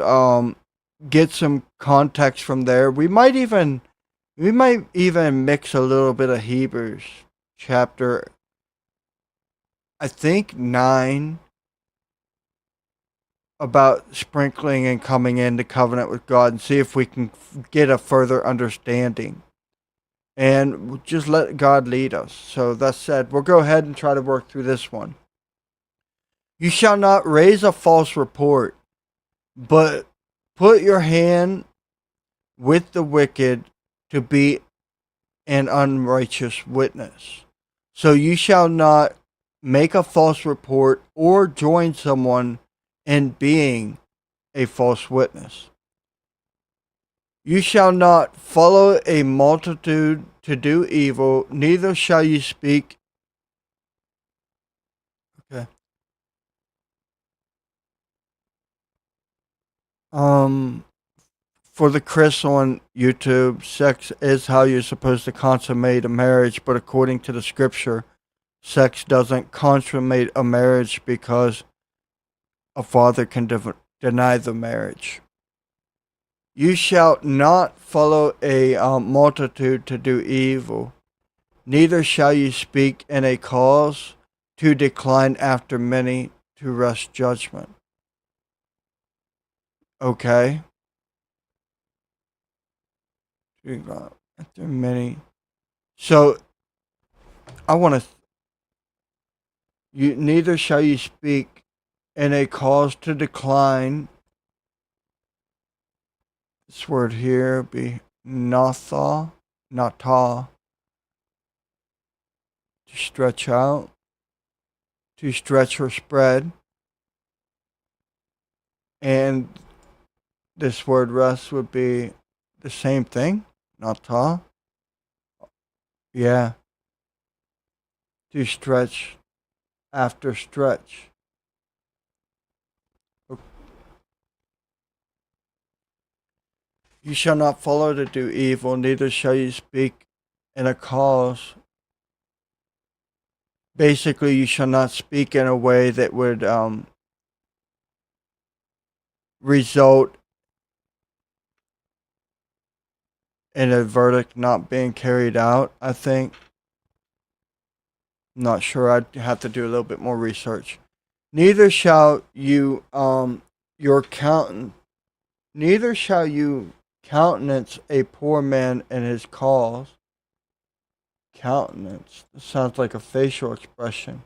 get some context from there. We might even mix a little bit of Hebrews chapter I think 9 about sprinkling and coming into covenant with God and see if we can get a further understanding. And just let God lead us. So that said, we'll go ahead and try to work through this one. You shall not raise a false report, but put your hand with the wicked to be an unrighteous witness. So you shall not make a false report or join someone in being a false witness. You shall not follow a multitude to do evil, neither shall you speak. Okay. For the Chris on YouTube, sex is how you're supposed to consummate a marriage, but according to the scripture, sex doesn't consummate a marriage because a father can deny the marriage. You shall not follow a multitude to do evil, neither shall you speak in a cause to decline after many to wrest judgment. Okay. After many. So, I want to. You neither shall you speak in a cause to decline. This word here be natha, to stretch out, to stretch or spread. And this word rest would be the same thing, natha. Yeah. To stretch after stretch. You shall not follow to do evil, neither shall you speak in a cause. Basically, you shall not speak in a way that would result in a verdict not being carried out, I think. I'm not sure. I'd have to do a little bit more research. Neither shall you neither shall you countenance a poor man in his cause. Countenance. It sounds like a facial expression.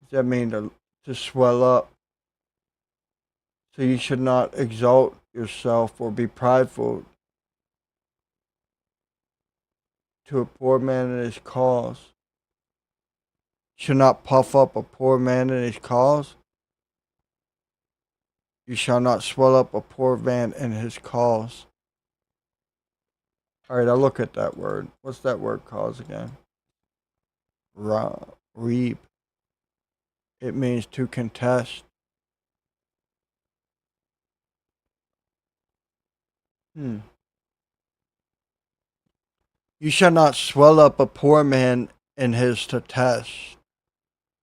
Does that mean to swell up? So you should not exalt yourself or be prideful to a poor man in his cause. You should not puff up a poor man in his cause. You shall not swell up a poor man in his cause. All right, I'll look at that word. What's that word cause again? Reeb. It means to contest. You shall not swell up a poor man in his detest.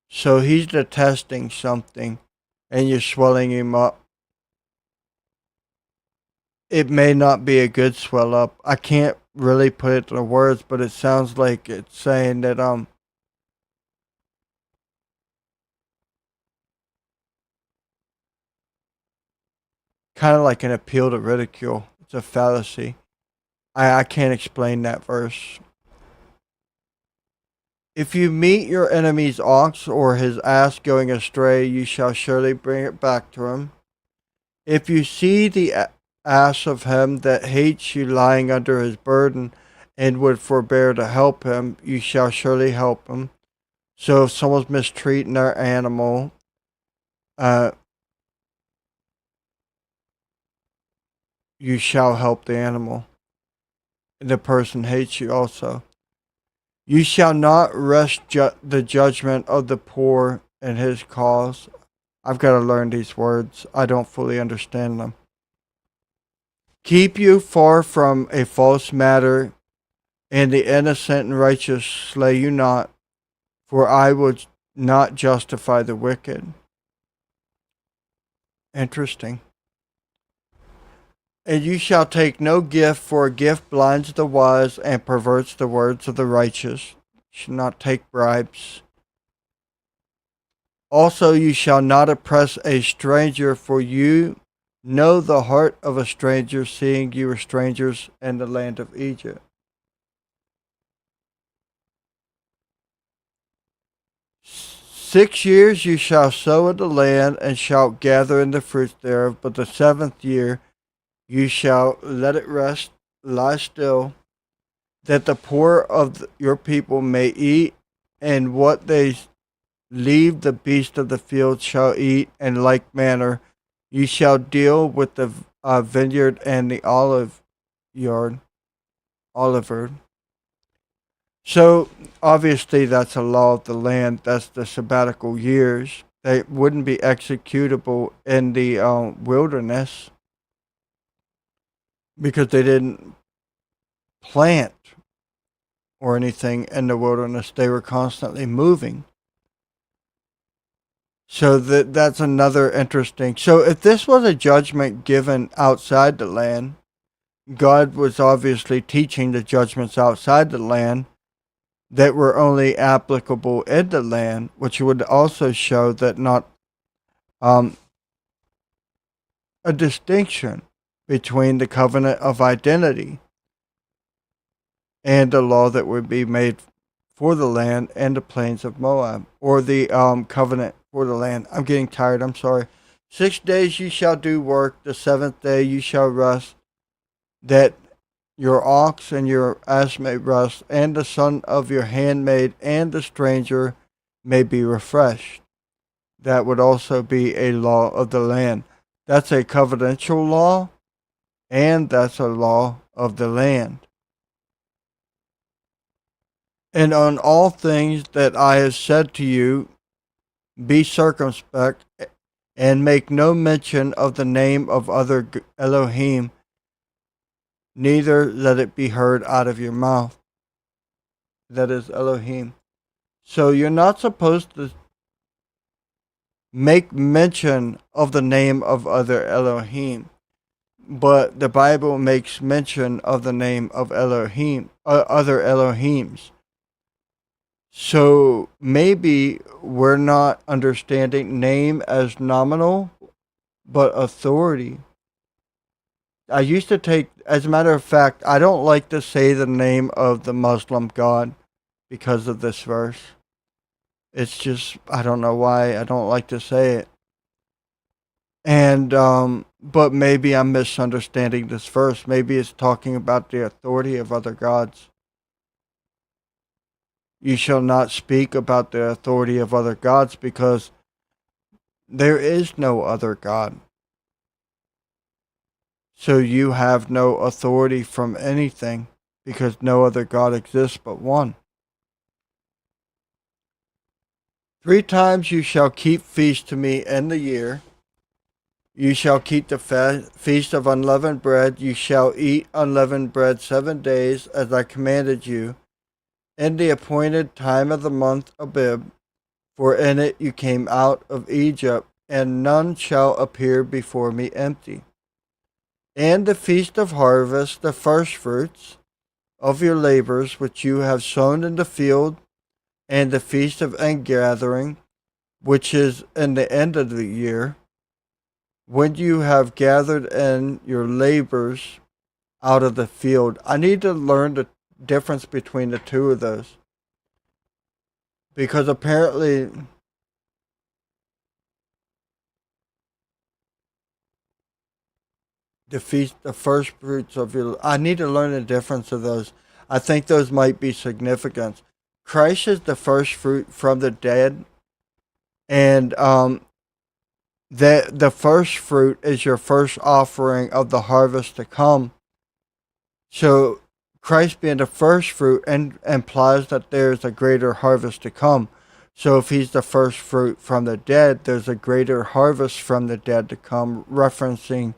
So he's detesting something and you're swelling him up. It may not be a good swell up. I can't really put it into words, but it sounds like it's saying that kind of like an appeal to ridicule. It's a fallacy. I can't explain that verse. If you meet your enemy's ox or his ass going astray, you shall surely bring it back to him. If you see the ass of him that hates you lying under his burden and would forbear to help him, you shall surely help him. So if someone's mistreating their animal, you shall help the animal. The person hates you also. You shall not wrest the judgment of the poor in his cause. I've got to learn these words. I don't fully understand them. Keep you far from a false matter, and the innocent and righteous slay you not, for I will not justify the wicked. Interesting. And you shall take no gift, for a gift blinds the wise and perverts the words of the righteous. You should not take bribes. Also, you shall not oppress a stranger, for you know the heart of a stranger, seeing you were strangers in the land of Egypt. 6 years you shall sow in the land, and shalt gather in the fruits thereof, but the 7th year you shall let it rest, lie still, that the poor of your people may eat, and what they leave the beast of the field shall eat. In like manner you shall deal with the vineyard and the olive yard. So obviously that's a law of the land. That's the sabbatical years. They wouldn't be executable in the wilderness because they didn't plant or anything in the wilderness. They were constantly moving. So that's another interesting. So if this was a judgment given outside the land, God was obviously teaching the judgments outside the land that were only applicable in the land, which would also show that not a distinction between the covenant of identity and the law that would be made for the land and the plains of Moab, or the covenant for the land. I'm getting tired, I'm sorry. 6 days you shall do work, the 7th day you shall rest, that your ox and your ass may rest, and the son of your handmaid and the stranger may be refreshed. That would also be a law of the land. That's a covenantal law, and that's a law of the land. And on all things that I have said to you, be circumspect, and make no mention of the name of other Elohim, neither let it be heard out of your mouth. That is Elohim. So you're not supposed to make mention of the name of other Elohim, but the Bible makes mention of the name of Elohim, other Elohims. So maybe we're not understanding name as nominal, but authority. I used to take, as a matter of fact, I don't like to say the name of the Muslim God because of this verse. It's just, I don't know why I don't like to say it. And, but maybe I'm misunderstanding this verse. Maybe it's talking about the authority of other gods. You shall not speak about the authority of other gods, because there is no other God. So you have no authority from anything, because no other God exists but one. 3 times you shall keep feast to me in the year. You shall keep the feast of unleavened bread. You shall eat unleavened bread 7 days, as I commanded you, in the appointed time of the month Abib, for in it you came out of Egypt, and none shall appear before me empty. And the feast of harvest, the firstfruits of your labors which you have sown in the field, and the feast of ingathering, which is in the end of the year, when you have gathered in your labors out of the field. I need to learn the difference between the two of those, because apparently the first fruits of your, I need to learn the difference of those. I think those might be significant. Christ is the first fruit from the dead, and the first fruit is your first offering of the harvest to come. So Christ being the first fruit implies that there's a greater harvest to come. So if he's the first fruit from the dead, there's a greater harvest from the dead to come, referencing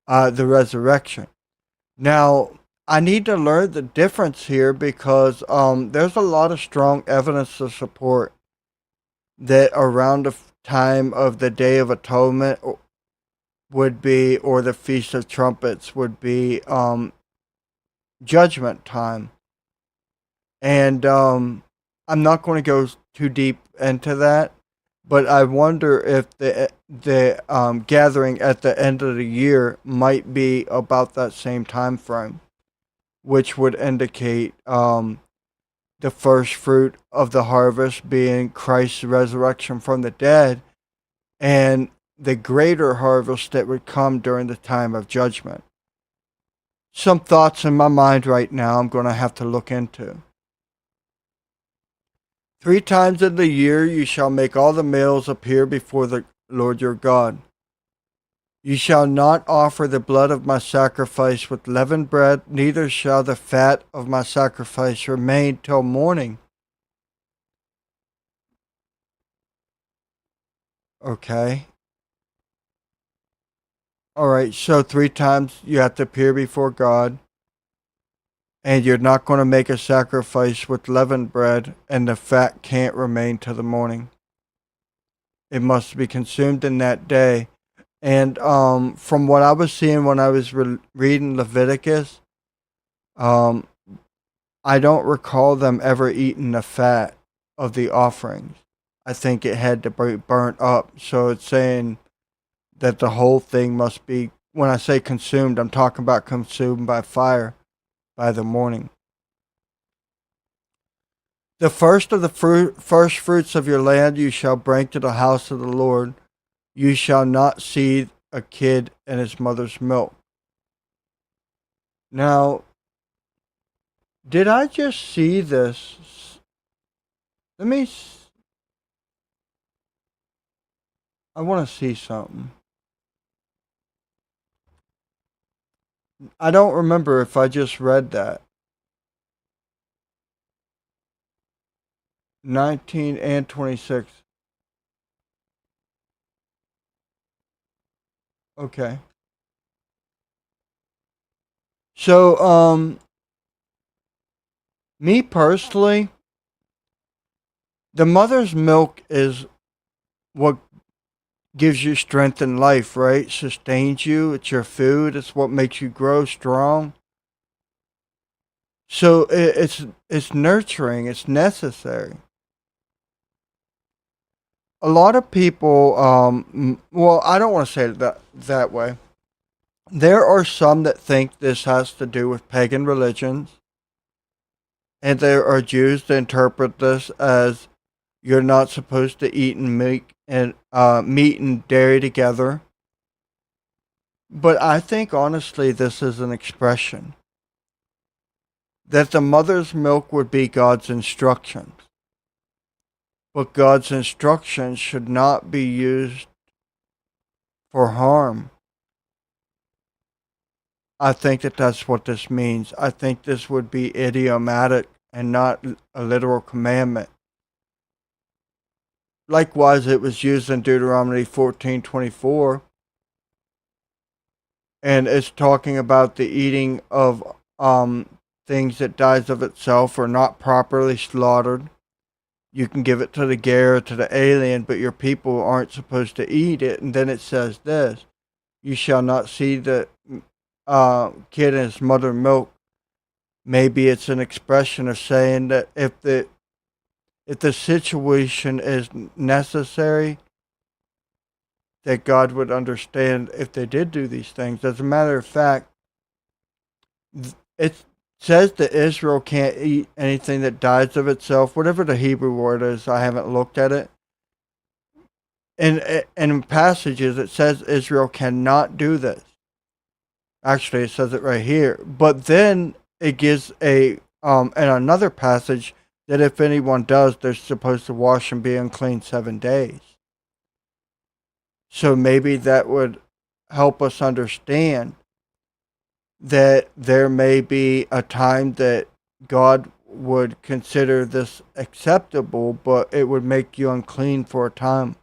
the resurrection. Now, I need to learn the difference here, because there's a lot of strong evidence to support that around the time of the Day of Atonement would be, or the Feast of Trumpets would be, judgment time. And I'm not going to go too deep into that, But I wonder if the gathering at the end of the year might be about that same time frame, which would indicate the first fruit of the harvest being Christ's resurrection from the dead, and the greater harvest that would come during the time of judgment. Some thoughts in my mind right now I'm going to have to look into. 3 times in the year you shall make all the males appear before the Lord your God. You shall not offer the blood of my sacrifice with leavened bread, neither shall the fat of my sacrifice remain till morning. Okay. Alright, so 3 times you have to appear before God, and you're not going to make a sacrifice with leavened bread, and the fat can't remain till the morning. It must be consumed in that day. And from what I was seeing when I was reading Leviticus, I don't recall them ever eating the fat of the offerings. I think it had to be burnt up. So it's saying that the whole thing must be, when I say consumed, I'm talking about consumed by fire by the morning. The first of the first fruits of your land you shall bring to the house of the Lord. You shall not seethe a kid in his mother's milk. Now, did I just see this? I want to see something. I don't remember if I just read that. 19 and 26. Okay. So, me personally, the mother's milk is what gives you strength in life, right? Sustains you. It's your food. It's what makes you grow strong. So it's nurturing. It's necessary. A lot of people, well, I don't want to say it that way. There are some that think this has to do with pagan religions, and there are Jews that interpret this as you're not supposed to eat and meat and dairy together. But I think honestly, this is an expression that the mother's milk would be God's instructions. But God's instructions should not be used for harm. I think that that's what this means. I think this would be idiomatic and not a literal commandment. Likewise, it was used in Deuteronomy 14:24, and it's talking about the eating of things that dies of itself or not properly slaughtered. You can give it to the ger, to the alien, but your people aren't supposed to eat it. And then it says this: you shall not see the kid in his mother milk. Maybe it's an expression of saying that if the situation is necessary, that God would understand if they did do these things. As a matter of fact, it says that Israel can't eat anything that dies of itself, whatever the Hebrew word is. I haven't looked at it. And in passages, it says Israel cannot do this. Actually, it says it right here. But then it gives in another passage that if anyone does, they're supposed to wash and be unclean 7 days. So maybe that would help us understand that there may be a time that God would consider this acceptable, but it would make you unclean for a time.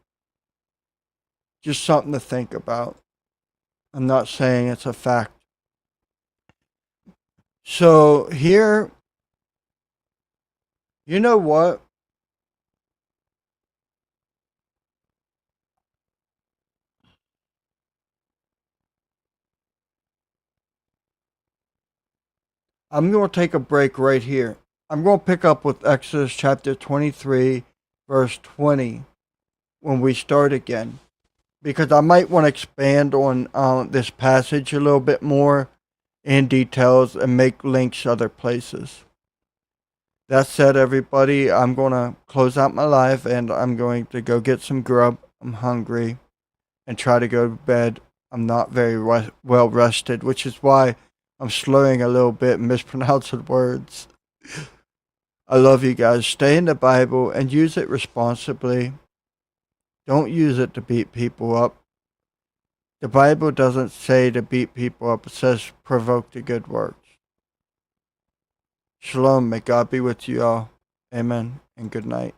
Just something to think about. I'm not saying it's a fact. So here, you know what? I'm going to take a break right here. I'm going to pick up with Exodus chapter 23, verse 20. when we start again, because I might want to expand on this passage a little bit more in details and make links other places. That said, everybody, I'm going to close out my live and I'm going to go get some grub. I'm hungry and try to go to bed. I'm not very well rested, which is why I'm slurring a little bit and mispronouncing words. I love you guys. Stay in the Bible and use it responsibly. Don't use it to beat people up. The Bible doesn't say to beat people up. It says provoke to good works. Shalom. May God be with you all. Amen and good night.